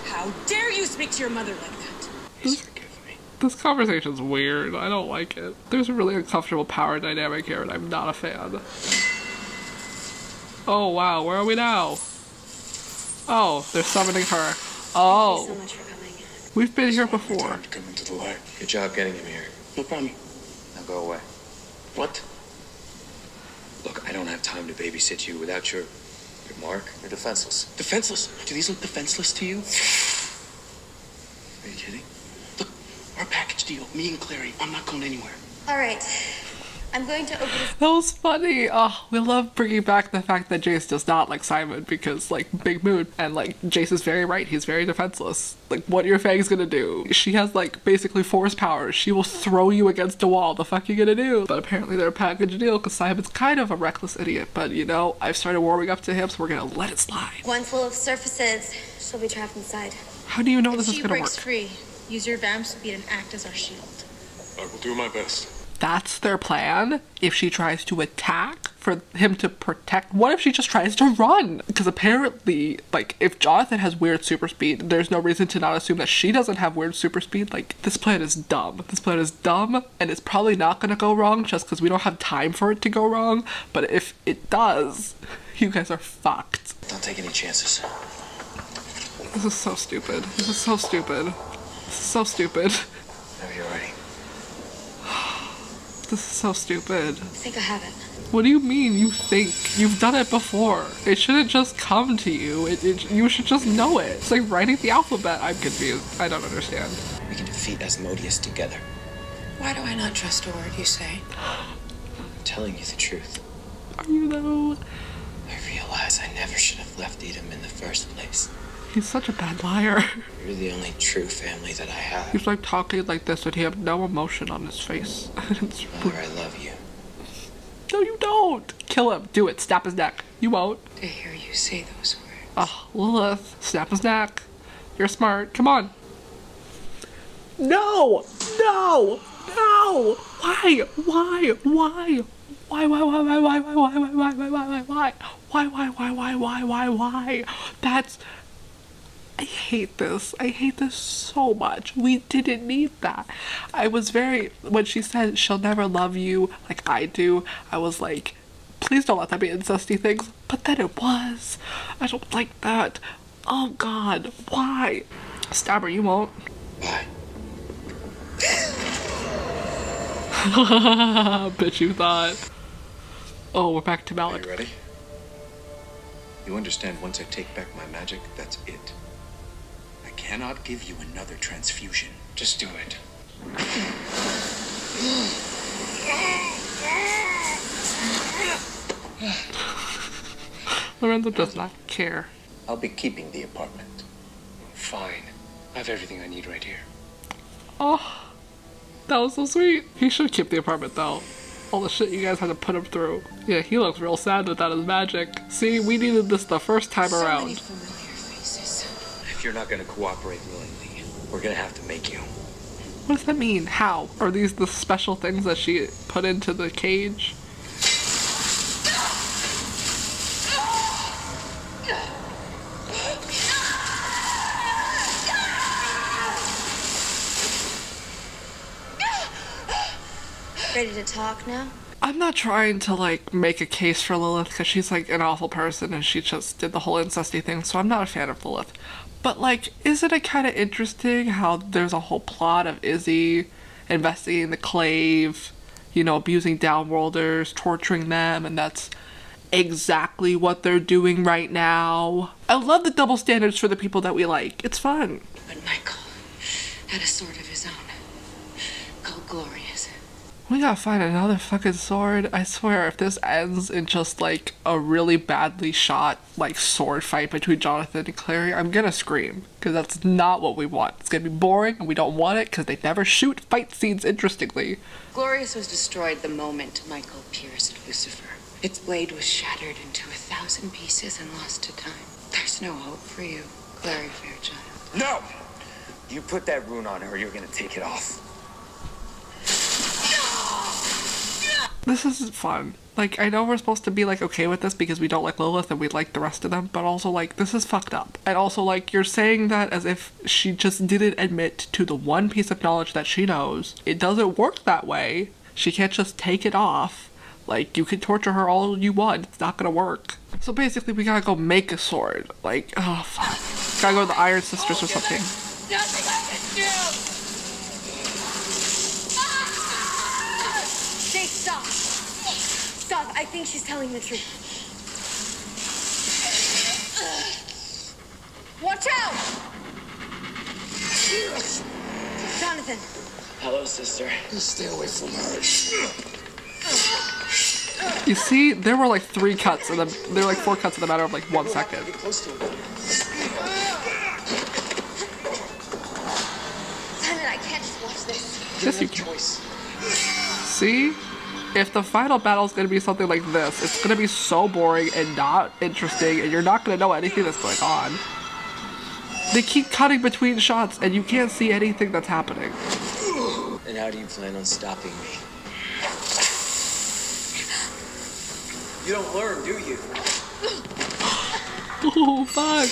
How dare you speak to your mother like that? Please forgive me. This conversation's weird. I don't like it. There's a really uncomfortable power dynamic here, and I'm not a fan. Oh, wow. Where are we now? Oh, they're summoning her. Oh. Thank you so much for coming. We've been here before. Time to come into the light. Good job getting him here. No problem. Now go away. What? Look, I don't have time to babysit you without your mark. You're defenseless. Defenseless? Do these look defenseless to you? Are you kidding? Look, our package deal, me and Clary, I'm not going anywhere. All right. I'm going to open this. That was funny. Oh, we love bringing back the fact that Jace does not like Simon because, like, big mood. And, like, Jace is very right. He's very defenseless. Like, what are your fangs gonna do? She has, like, basically force powers. She will throw you against a wall. The fuck you gonna do? But apparently they're a package deal because Simon's kind of a reckless idiot. But, you know, I've started warming up to him, so we're gonna let it slide. One full of surfaces. She'll be trapped inside. How do you know If this is she gonna breaks work? free, use your vamp speed and act as our shield. I will do my best. That's their plan? If she tries to attack for him to protect, what if she just tries to run? Because apparently, like, if Jonathan has weird super speed, there's no reason to not assume that she doesn't have weird super speed. Like, this plan is dumb. This plan is dumb, and it's probably not gonna go wrong just because we don't have time for it to go wrong. But if it does, you guys are fucked. Don't take any chances. This is so stupid. This is so stupid. This is so stupid. Whenever you're ready. This is so stupid. I think I have it. What do you mean you think? You've done it before. It shouldn't just come to you. You should just know it. It's like writing the alphabet. I'm confused. I don't understand. We can defeat Asmodeus together. Why do I not trust a word you say? I'm telling you the truth. Are you though? I realize I never should have left Edom in the first place. He's such a bad liar. You're the only true family that I have. He's like talking like this and he has no emotion on his face. It's Mother, I love you. No, you don't. Kill him. Do it. Snap his neck. You won't. To hear you say those words. Oh, Lilith. Snap his neck. You're smart. Come on. No! No! No! Why? Why? Why? Why? That's... I hate this. I hate this so much. We didn't need that. I was very... When she said she'll never love you like I do, I was like, please don't let that be incesty things. But then it was. I don't like that. Oh God, why? Stabber, you won't. Bye. Bitch, you thought. Oh, we're back to Are Malik. you ready? You understand, once I take back my magic, that's it. I cannot give you another transfusion. Just do it. Lorenzo does not care. I'll be keeping the apartment. Fine. I have everything I need right here. Oh, that was so sweet. He should keep the apartment though. All the shit you guys had to put him through. Yeah, he looks real sad without his magic. See, we needed this the first time So many around. familiar faces. If you're not gonna cooperate willingly, we're gonna have to make you. What does that mean? How? Are these the special things that she put into the cage? Ready to talk now? I'm not trying to, like, make a case for Lilith, because she's, like, an awful person, and she just did the whole incesty thing, so I'm not a fan of Lilith. But, like, isn't it kind of interesting how there's a whole plot of Izzy investigating the Clave, you know, abusing downworlders, torturing them, and that's exactly what they're doing right now. I love the double standards for the people that we like. It's fun. But Michael had a sword of his own, called Glorious. We gotta find another fucking sword. I swear, if this ends in just, like, a really badly shot, like, sword fight between Jonathan and Clary, I'm gonna scream. Because that's not what we want. It's gonna be boring, and we don't want it, because they never shoot fight scenes interestingly. Glorious was destroyed the moment Michael pierced Lucifer. Its blade was shattered into 1,000 pieces and lost to time. There's no hope for you, Clary Fairchild. No! You put that rune on her, or you're gonna take it off. This isn't fun. Like, I know we're supposed to be, like, okay with this because we don't like Lilith and we like the rest of them, but also, like, this is fucked up. And also, like, you're saying that as if she just didn't admit to the one piece of knowledge that she knows. It doesn't work that way. She can't just take it off. Like, you can torture her all you want. It's not gonna work. So basically, we gotta go make a sword. Like, oh, fuck. Gotta go to the Iron Sisters or something. Jay, stop! Stop, I think she's telling the truth. Watch out! Jonathan. Hello, sister. Just stay away from her. You see, there were like 3 cuts, and then there were like 4 cuts in the matter of like 1 second. Simon, I can't just watch this. Yes, you can. See? If the final battle is going to be something like this, it's going to be so boring and not interesting, and you're not going to know anything that's going on. They keep cutting between shots, and you can't see anything that's happening. And how do you plan on stopping me? You don't learn, do you? Oh, fuck.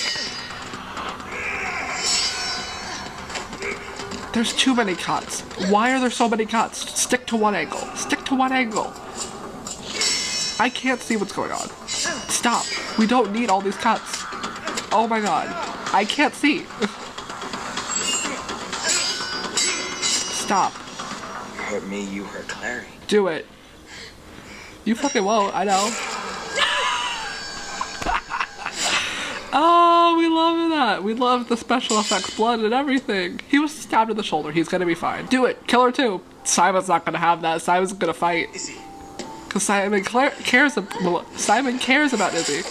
There's too many cuts. Why are there so many cuts? Stick to one angle. Stick to one angle. I can't see what's going on. Stop. We don't need all these cuts. Oh my god. I can't see. Stop. You hurt me, you hurt Clary. Do it. You fucking won't, I know. Oh, we love that. We love the special effects, blood and everything. He was stabbed in the shoulder. He's gonna be fine. Do it. Kill her too. Simon's not gonna have that. Simon's gonna fight. Izzy. Because Simon cares about Izzy.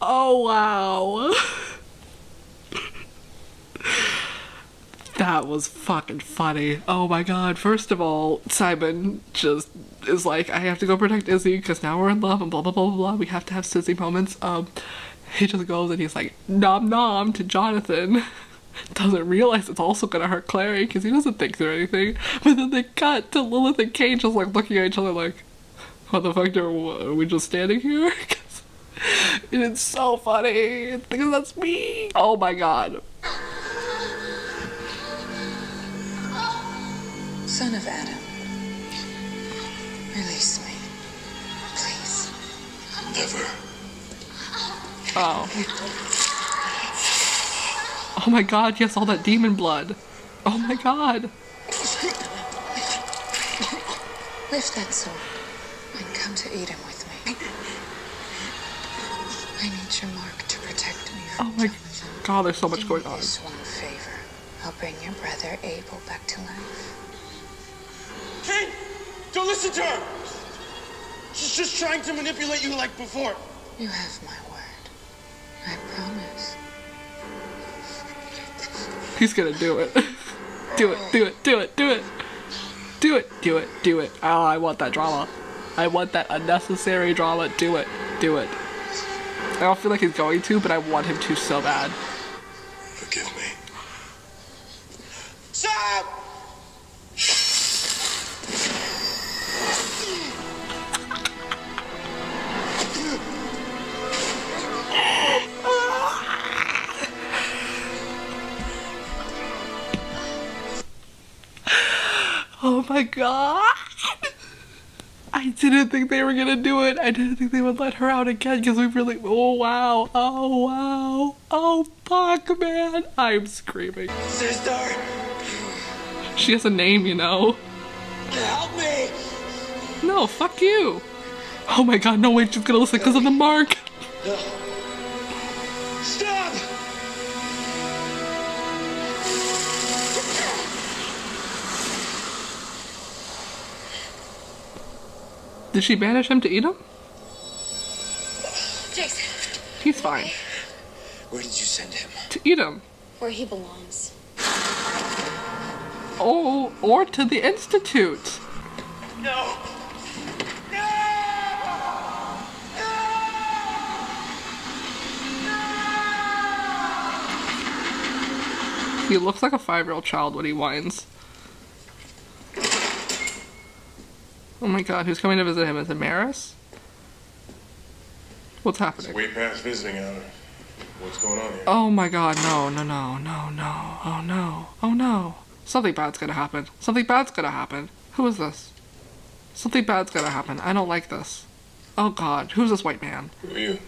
Oh, wow. That was fucking funny. Oh my god. First of all, Simon just is like, I have to go protect Izzy because now we're in love and blah blah blah blah blah. We have to have sissy moments. He just goes and he's like, nom nom to Jonathan. Doesn't realize it's also gonna hurt Clary because he doesn't think through anything. But then they cut to Lilith and Kate just like looking at each other like, what the fuck, are we just standing here? It is so funny because that's me. Oh my god. Son of Adam, release me, please. Never. Oh. Oh my god, yes, all that demon blood. Oh my god. Lift that sword and come to Eden with me. I need your mark to protect me from Oh my Jonathan. god, there's so much going Do me on. this one favor. I'll bring your brother Abel back to life. Kate! Don't listen to her! She's just trying to manipulate you like before. You have my word. I promise. He's gonna do it. Do it, do it, do it, do it. Do it, do it, do it. Oh, I want that drama. I want that unnecessary drama. Do it, do it. I don't feel like he's going to, but I want him to so bad. Forgive me. Stop! my god! I didn't think they were gonna do it. I didn't think they would let her out again because we really. Oh wow! Oh wow! Oh fuck, man! I'm screaming. Sister! She has a name, you know. Help me! No, fuck you! Oh my god, no wait, she's gonna listen because of the mark! No. Stop! Did she banish him to eat him? Jason. He's fine. Where did you send him? To eat him. Where he belongs. Oh, or to the Institute. No! He looks like a 5-year-old child when he whines. Oh my god, who's coming to visit him? Is it Maris? What's happening? It's way past visiting hour. What's going on here? Oh my god, no, no, no, no, no. Oh no. Oh no. Something bad's gonna happen. Something bad's gonna happen. Who is this? Something bad's gonna happen. I don't like this. Oh god, who's this white man? Who are you?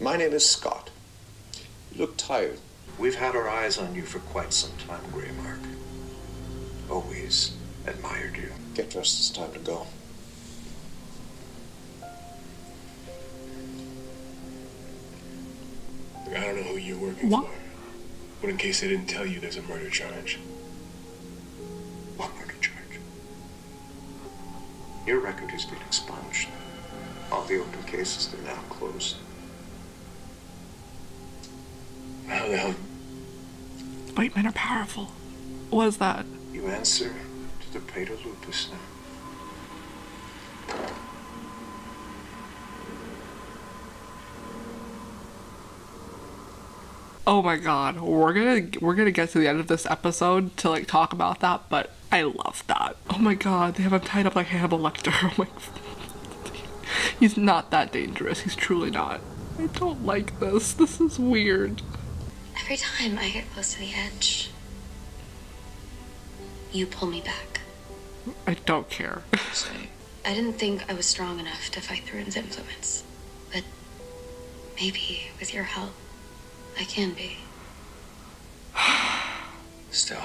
My name is Scott. You look tired. We've had our eyes on you for quite some time, Greymark. Always admired you. Get dressed, it's time to go. Look, I don't know who you're working What? for. But in case they didn't tell you, there's a murder charge. What murder charge? Your record has been expunged. All the open cases are now closed. How the hell? White men are powerful. What is that? You answer to the Praetor Lupus now. Oh my god, we're gonna get to the end of this episode to like talk about that, but I love that. Oh my god, they have him tied up like Hannibal Lecter. Oh my he's not that dangerous. He's truly not. I don't like this. This is weird. Every time I get close to the edge, you pull me back. I don't care. Same. I didn't think I was strong enough to fight through his influence, but maybe with your help, I can be. Still,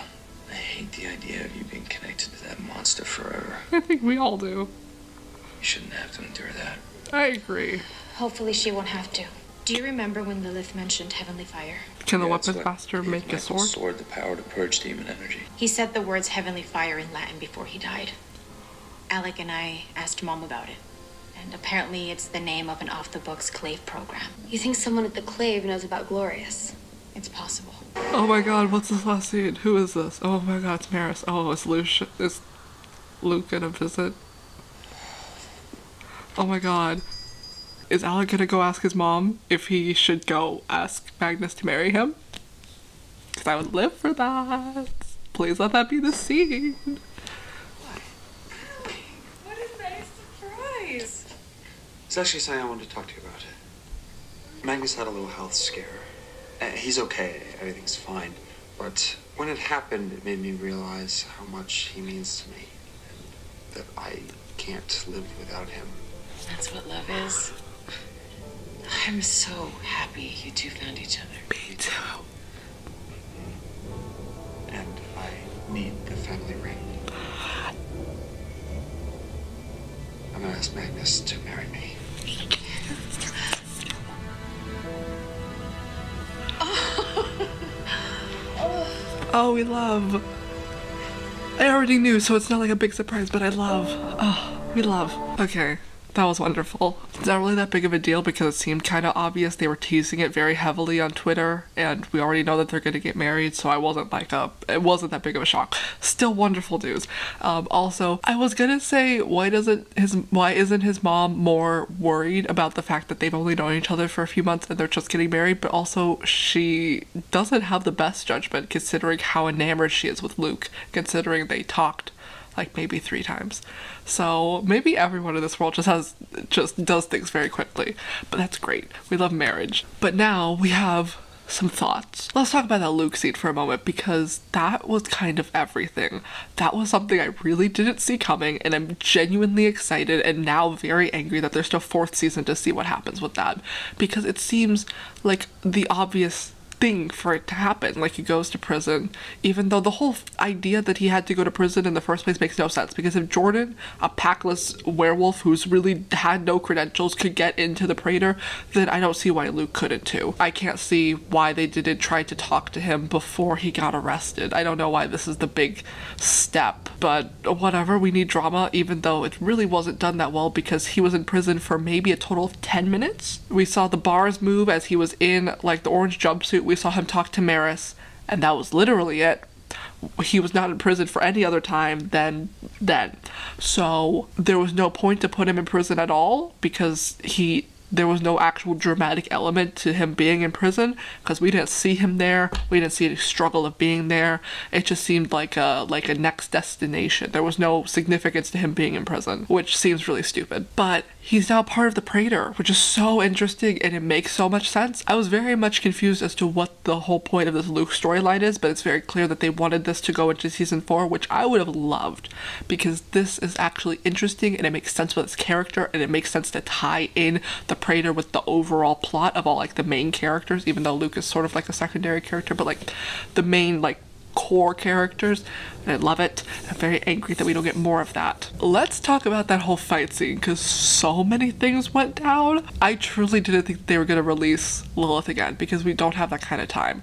I hate the idea of you being connected to that monster forever. I think we all do. You shouldn't have to endure that. I agree. Hopefully she won't have to. Do you remember when Lilith mentioned heavenly fire? Can the Yeah, that's weapon what master gave make a Michael's sword? the power to purge demon energy. He said the words heavenly fire in Latin before he died. Alec and I asked Mom about it. And apparently it's the name of an off-the-books clave program. You think someone at the Clave knows about Glorious? It's possible. Oh my god, what's this last scene? Who is this? Oh my god, it's Maris. Oh, it's Lucia. Is Luke gonna visit? Oh my god. Is Alec gonna go ask his mom if he should go ask Magnus to marry him? Because I would live for that. Please let that be the scene. What a nice surprise. It's actually something I wanted to talk to you about. Magnus had a little health scare. He's okay, everything's fine. But when it happened, it made me realize how much he means to me. And that I can't live without him. That's what love is. I'm so happy you two found each other. Me too. And I need the family ring. I'm gonna ask Magnus to marry me. Oh, we love. I already knew, so it's not like a big surprise, but I love. Oh, we love. Okay, that was wonderful. It's not really that big of a deal because it seemed kind of obvious. They were teasing it very heavily on Twitter, and we already know that they're going to get married, so it wasn't that big of a shock. Still wonderful news. Also, I was gonna say, why isn't his mom more worried about the fact that they've only known each other for a few months and they're just getting married? But also, she doesn't have the best judgment considering how enamored she is with Luke, considering they talked like maybe 3 times. So maybe everyone in this world just does things very quickly. But that's great. We love marriage. But now we have some thoughts. Let's talk about that Luke scene for a moment, because that was kind of everything. That was something I really didn't see coming, and I'm genuinely excited and now very angry that there's still 4th season to see what happens with that, because it seems like the obvious thing for it to happen. Like, he goes to prison, even though the whole idea that he had to go to prison in the first place makes no sense, because if Jordan, a packless werewolf who's really had no credentials, could get into the Praetor, then I don't see why Luke couldn't too. I can't see why they didn't try to talk to him before he got arrested. I don't know why this is the big step, but whatever, we need drama, even though it really wasn't done that well, because he was in prison for maybe a total of 10 minutes. We saw the bars move as he was in, like, the orange jumpsuit. We saw him talk to Maris, and that was literally it. He was not in prison for any other time than then. So there was no point to put him in prison at all, because there was no actual dramatic element to him being in prison, because we didn't see him there. We didn't see any struggle of being there. It just seemed like a next destination. There was no significance to him being in prison, which seems really stupid. But he's now part of the Praetor, which is so interesting, and it makes so much sense. I was very much confused as to what the whole point of this Luke storyline is, but it's very clear that they wanted this to go into season 4, which I would have loved, because this is actually interesting, and it makes sense with his character, and it makes sense to tie in the Praetor with the overall plot of all, like, the main characters, even though Luke is sort of like a secondary character, but like the main, like, core characters, and I love it. I'm very angry that we don't get more of that. Let's talk about that whole fight scene, because so many things went down. I truly didn't think they were going to release Lilith again, because we don't have that kind of time.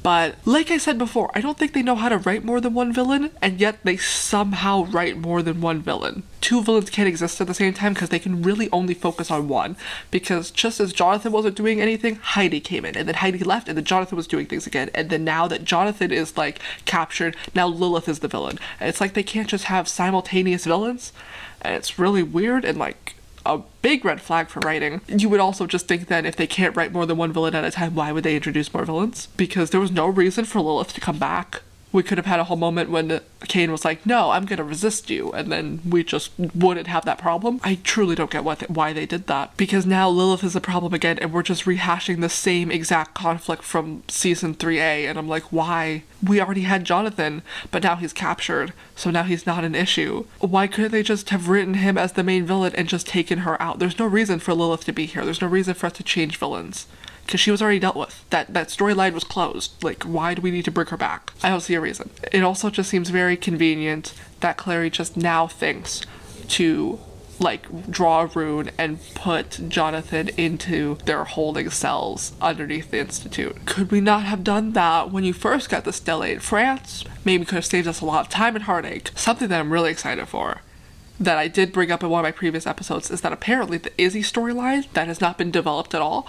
But like I said before, I don't think they know how to write more than one villain, and yet they somehow write more than one villain. 2 villains can't exist at the same time, because they can really only focus on one. Because just as Jonathan wasn't doing anything, Heidi came in, and then Heidi left, and then Jonathan was doing things again. And then now that Jonathan is, like, captured, now Lilith is the villain. And it's like they can't just have simultaneous villains, and it's really weird, and, like, a big red flag for writing. You would also just think that if they can't write more than one villain at a time, why would they introduce more villains? Because there was no reason for Lilith to come back. We could have had a whole moment when Cain was like, no, I'm gonna resist you, and then we just wouldn't have that problem. I truly don't get why they did that, because now Lilith is a problem again, and we're just rehashing the same exact conflict from season 3A, and I'm like, why? We already had Jonathan, but now he's captured, so now he's not an issue. Why couldn't they just have written him as the main villain and just taken her out? There's no reason for Lilith to be here. There's no reason for us to change villains, because she was already dealt with. That storyline was closed. Like, why do we need to bring her back? I don't see a reason. It also just seems very convenient that Clary just now thinks to, like, draw a rune and put Jonathan into their holding cells underneath the Institute. Could we not have done that when you first got the Stella in France? Maybe could have saved us a lot of time and heartache. Something that I'm really excited for, that I did bring up in one of my previous episodes, is that apparently the Izzy storyline that has not been developed at all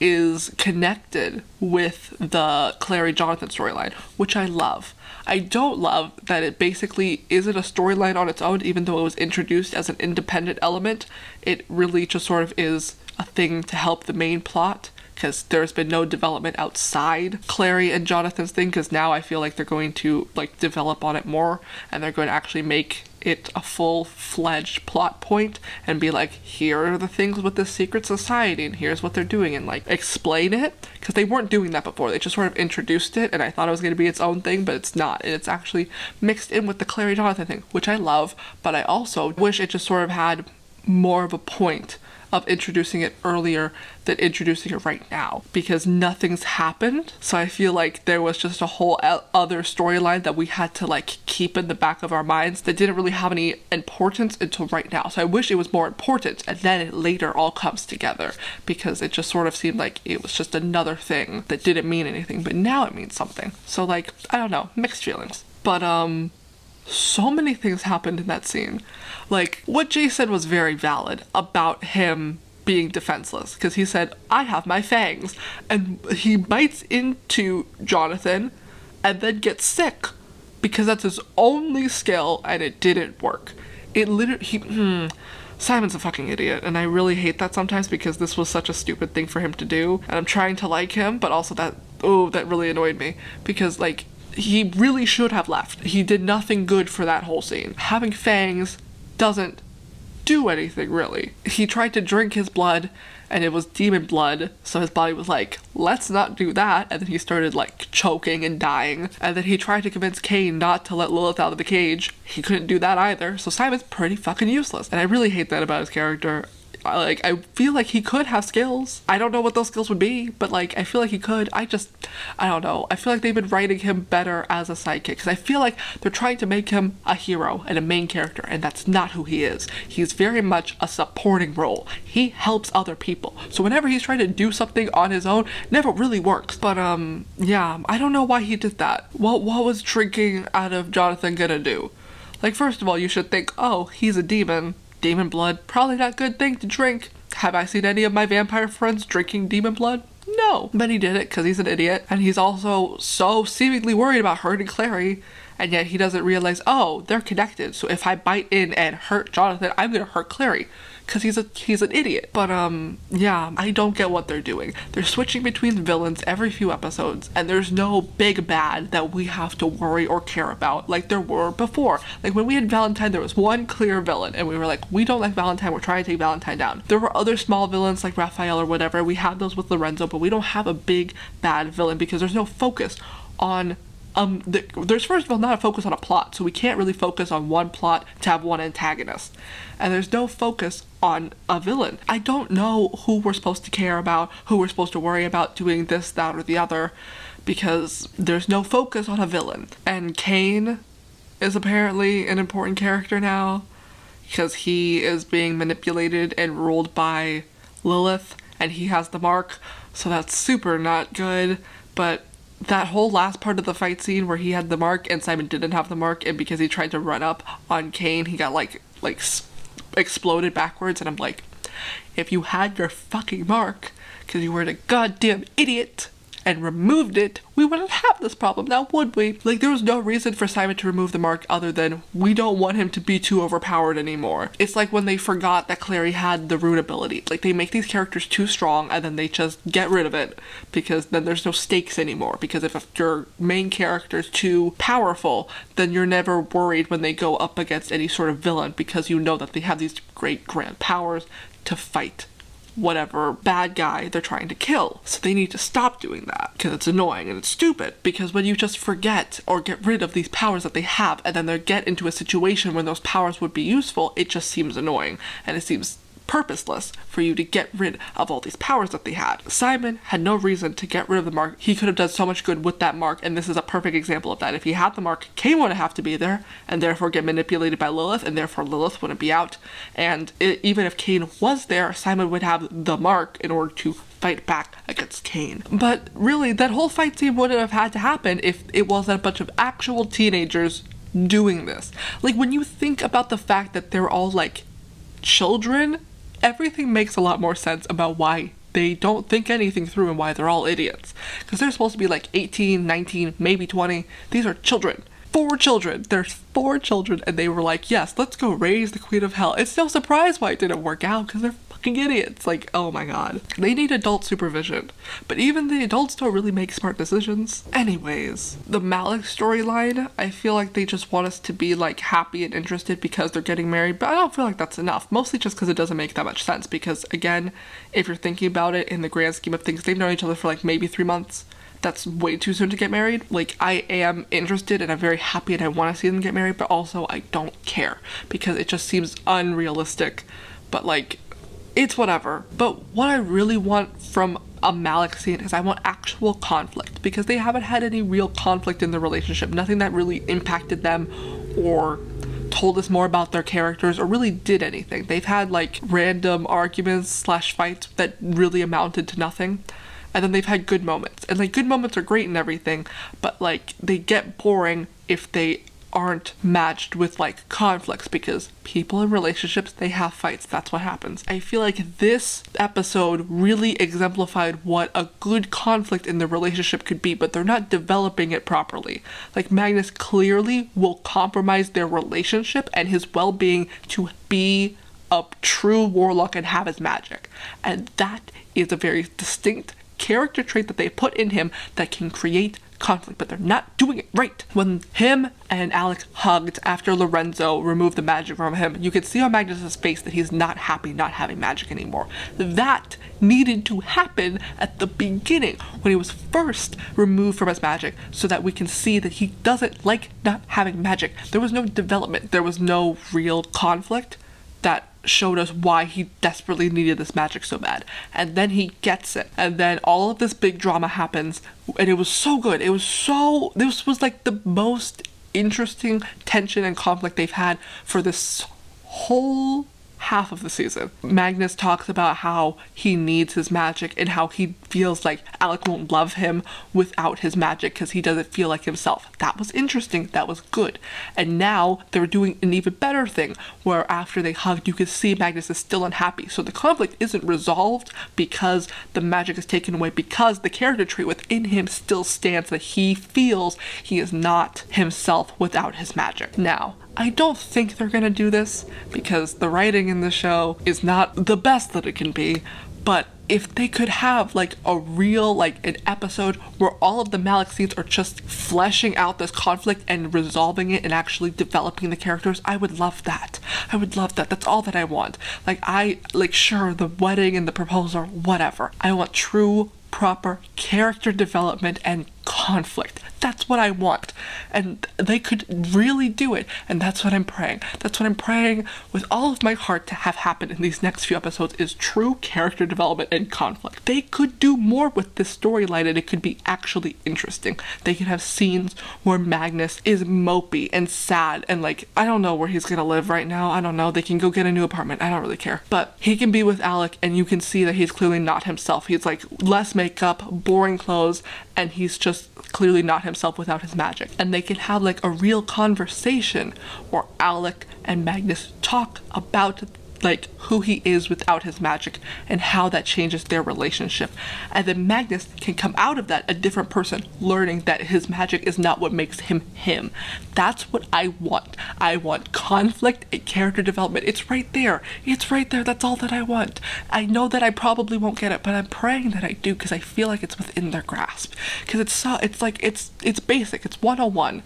is connected with the Clary Jonathan storyline, which I love. I don't love that it basically isn't a storyline on its own, even though it was introduced as an independent element. It really just sort of is a thing to help the main plot, because there's been no development outside Clary and Jonathan's thing, because now I feel like they're going to, like, develop on it more, and they're going to actually make it a full-fledged plot point and be like, here are the things with this secret society, and here's what they're doing, and, like, explain it, because they weren't doing that before. They just sort of introduced it, and I thought it was going to be its own thing, but it's not, and it's actually mixed in with the Clary Jonathan thing, which I love, but I also wish it just sort of had more of a point of introducing it earlier than introducing it right now, because nothing's happened. So I feel like there was just a whole other storyline that we had to, like, keep in the back of our minds that didn't really have any importance until right now. So I wish it was more important, and then it later all comes together, because it just sort of seemed like it was just another thing that didn't mean anything, but now it means something. So, like, I don't know, mixed feelings. But so many things happened in that scene. Like, what Jay said was very valid about him being defenseless, because he said, I have my fangs, and he bites into Jonathan and then gets sick, because that's his only skill, and it didn't work. It literally, Simon's a fucking idiot, and I really hate that sometimes, because this was such a stupid thing for him to do, and I'm trying to like him, but also that really annoyed me, because, like, he really should have left. He did nothing good for that whole scene. Having fangs doesn't do anything, really. He tried to drink his blood, and it was demon blood, so his body was like, let's not do that, and then he started like choking and dying, and then he tried to convince Cain not to let Lilith out of the cage. He couldn't do that either, so Simon's pretty fucking useless, and I really hate that about his character. Like, I feel like he could have skills. I don't know what those skills would be, but like, I feel like he could. I don't know. I feel like they've been writing him better as a sidekick, because I feel like they're trying to make him a hero and a main character, and that's not who he is. He's very much a supporting role. He helps other people. So whenever he's trying to do something on his own, never really works. But yeah, I don't know why he did that. What was drinking out of Jonathan gonna do? Like, first of all, you should think, oh, he's a demon. Demon blood, probably not a good thing to drink. Have I seen any of my vampire friends drinking demon blood? No. But he did it because he's an idiot, and he's also so seemingly worried about hurting Clary, and yet he doesn't realize, oh, they're connected, so if I bite in and hurt Jonathan, I'm gonna hurt Clary. Because he's an idiot. But yeah, I don't get what they're doing. They're switching between villains every few episodes, and there's no big bad that we have to worry or care about like there were before. Like when we had Valentine, there was one clear villain, and we were like, we don't like Valentine, we're trying to take Valentine down. There were other small villains like Raphael or whatever. We had those with Lorenzo, but we don't have a big bad villain because there's no focus on there's first of all not a focus on a plot, so we can't really focus on one plot to have one antagonist, and there's no focus on a villain. I don't know who we're supposed to care about, who we're supposed to worry about doing this, that, or the other, because there's no focus on a villain. And Cain is apparently an important character now, because he is being manipulated and ruled by Lilith, and he has the mark, so that's super not good. But that whole last part of the fight scene where he had the mark and Simon didn't have the mark, and because he tried to run up on Cain, he got like exploded backwards, and I'm like, if you had your fucking mark because you were a goddamn idiot and removed it, we wouldn't have this problem now, would we? Like, there was no reason for Simon to remove the mark other than we don't want him to be too overpowered anymore. It's like when they forgot that Clary had the rune ability. Like, they make these characters too strong and then they just get rid of it because then there's no stakes anymore. Because if your main character is too powerful, then you're never worried when they go up against any sort of villain because you know that they have these great grand powers to fight whatever bad guy they're trying to kill. So they need to stop doing that because it's annoying and it's stupid, because when you just forget or get rid of these powers that they have and then they get into a situation when those powers would be useful, it just seems annoying and it seems purposeless for you to get rid of all these powers that they had. Simon had no reason to get rid of the mark. He could have done so much good with that mark, and this is a perfect example of that. If he had the mark, Cain wouldn't have to be there and therefore get manipulated by Lilith, and therefore Lilith wouldn't be out. And even if Cain was there, Simon would have the mark in order to fight back against Cain. But really, that whole fight scene wouldn't have had to happen if it wasn't a bunch of actual teenagers doing this. Like, when you think about the fact that they're all like children, everything makes a lot more sense about why they don't think anything through and why they're all idiots. Because they're supposed to be like 18, 19, maybe 20. These are children. 4 children. There's 4 children, and they were like, yes, let's go raise the Queen of Hell. It's no surprise why it didn't work out, because they're fucking idiots. Like, oh my god. They need adult supervision. But even the adults don't really make smart decisions. Anyways, the Malik storyline, I feel like they just want us to be like happy and interested because they're getting married, but I don't feel like that's enough. Mostly just because it doesn't make that much sense, because again, if you're thinking about it in the grand scheme of things, they've known each other for like maybe 3 months. That's way too soon to get married. Like, I am interested and I'm very happy and I want to see them get married, but also I don't care because it just seems unrealistic. But like, it's whatever. But what I really want from a Malik scene is I want actual conflict, because they haven't had any real conflict in the relationship. Nothing that really impacted them or told us more about their characters or really did anything. They've had like random arguments / fights that really amounted to nothing. And then they've had good moments. And like, good moments are great and everything, but like, they get boring if they aren't matched with like conflicts, because people in relationships, they have fights. That's what happens. I feel like this episode really exemplified what a good conflict in the relationship could be, but they're not developing it properly. Like, Magnus clearly will compromise their relationship and his well-being to be a true warlock and have his magic. And that is a very distinct character trait that they put in him that can create conflict, but they're not doing it right. When him and Alec hugged after Lorenzo removed the magic from him, you could see on Magnus's face that he's not happy not having magic anymore. That needed to happen at the beginning when he was first removed from his magic, so that we can see that he doesn't like not having magic. There was no development. There was no real conflict that showed us why he desperately needed this magic so bad. And then he gets it. And then all of this big drama happens, and it was so good. This was like the most interesting tension and conflict they've had for this whole half of the season. Magnus talks about how he needs his magic and how he feels like Alec won't love him without his magic because he doesn't feel like himself. That was interesting. That was good. And now they're doing an even better thing where after they hugged, you can see Magnus is still unhappy. So the conflict isn't resolved because the magic is taken away, because the character trait within him still stands, that he feels he is not himself without his magic. Now, I don't think they're gonna do this because the writing in the show is not the best that it can be, but if they could have like a real, like an episode where all of the Malik scenes are just fleshing out this conflict and resolving it and actually developing the characters, I would love that. I would love that. That's all that I want. Sure, the wedding and the proposal, whatever. I want true, proper character development and conflict. That's what I want. And they could really do it. And that's what I'm praying. That's what I'm praying with all of my heart to have happen in these next few episodes, is true character development and conflict. They could do more with this storyline and it could be actually interesting. They could have scenes where Magnus is mopey and sad and like, I don't know where he's gonna live right now. I don't know. They can go get a new apartment. I don't really care. But he can be with Alec and you can see that he's clearly not himself. He's like less makeup, boring clothes, and he's just clearly not himself without his magic. And they can have like a real conversation where Alec and Magnus talk about like who he is without his magic and how that changes their relationship. And then Magnus can come out of that a different person, learning that his magic is not what makes him him. That's what I want. I want conflict and character development. It's right there. It's right there. That's all that I want. I know that I probably won't get it, but I'm praying that I do because I feel like it's within their grasp. Because it's basic. It's 101.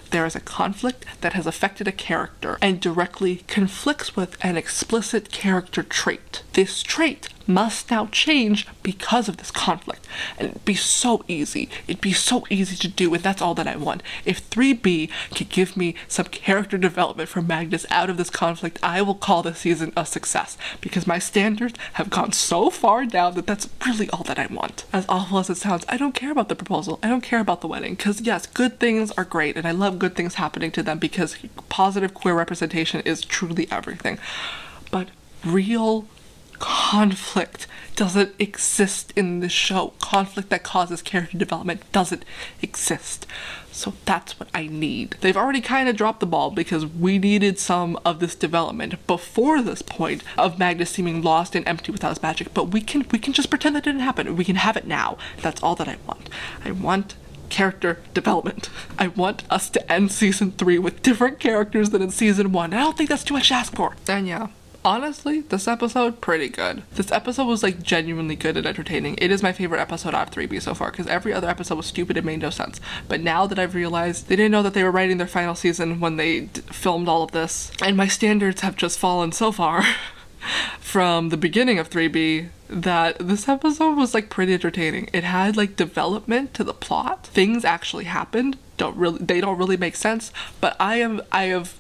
There is a conflict that has affected a character and directly conflicts with an explicit character trait. This trait must now change because of this conflict. And it'd be so easy. It'd be so easy to do, and that's all that I want. If 3B could give me some character development for Magnus out of this conflict, I will call this season a success, because my standards have gone so far down that that's really all that I want. As awful as it sounds, I don't care about the proposal. I don't care about the wedding, because yes, good things are great, and I love good things happening to them because positive queer representation is truly everything. But real conflict doesn't exist in the show. Conflict that causes character development doesn't exist. So that's what I need. They've already kind of dropped the ball because we needed some of this development before this point of Magnus seeming lost and empty without his magic, but we can just pretend that didn't happen. We can have it now. That's all that I want. I want character development. I want us to end season 3 with different characters than in season 1. I don't think that's too much to ask for. And yeah, honestly, this episode, pretty good. This episode was like genuinely good and entertaining. It is my favorite episode out of 3B so far because every other episode was stupid and made no sense. But now that I've realized they didn't know that they were writing their final season when they filmed all of this, and my standards have just fallen so far from the beginning of 3B, that this episode was like pretty entertaining. It had like development to the plot. Things actually happened. They don't really make sense, but I have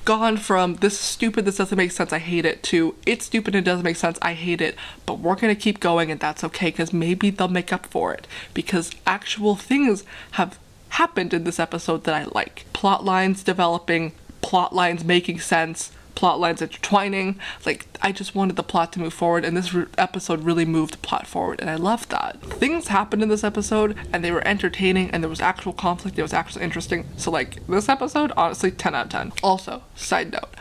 gone from this is stupid, this doesn't make sense, I hate it, to it's stupid and it doesn't make sense, I hate it, but we're gonna keep going and that's okay because maybe they'll make up for it because actual things have happened in this episode that I like. Plot lines developing, plot lines making sense, plot lines intertwining. Like, I just wanted the plot to move forward, and this episode really moved the plot forward, and I loved that. Things happened in this episode, and they were entertaining, and there was actual conflict. It was actually interesting. So, like, this episode, honestly, 10 out of 10. Also, side note,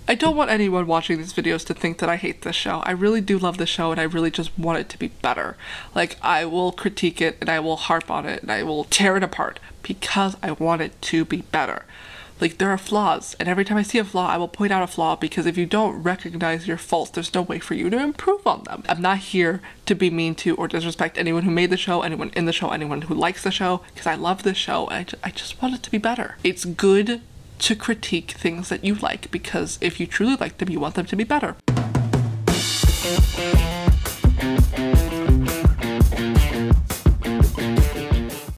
I don't want anyone watching these videos to think that I hate this show. I really do love the show, and I really just want it to be better. Like, I will critique it, and I will harp on it, and I will tear it apart, because I want it to be better. Like, there are flaws, and every time I see a flaw, I will point out a flaw, because if you don't recognize your faults, there's no way for you to improve on them. I'm not here to be mean to or disrespect anyone who made the show, anyone in the show, anyone who likes the show, because I love this show, and I just want it to be better. It's good to critique things that you like, because if you truly like them, you want them to be better.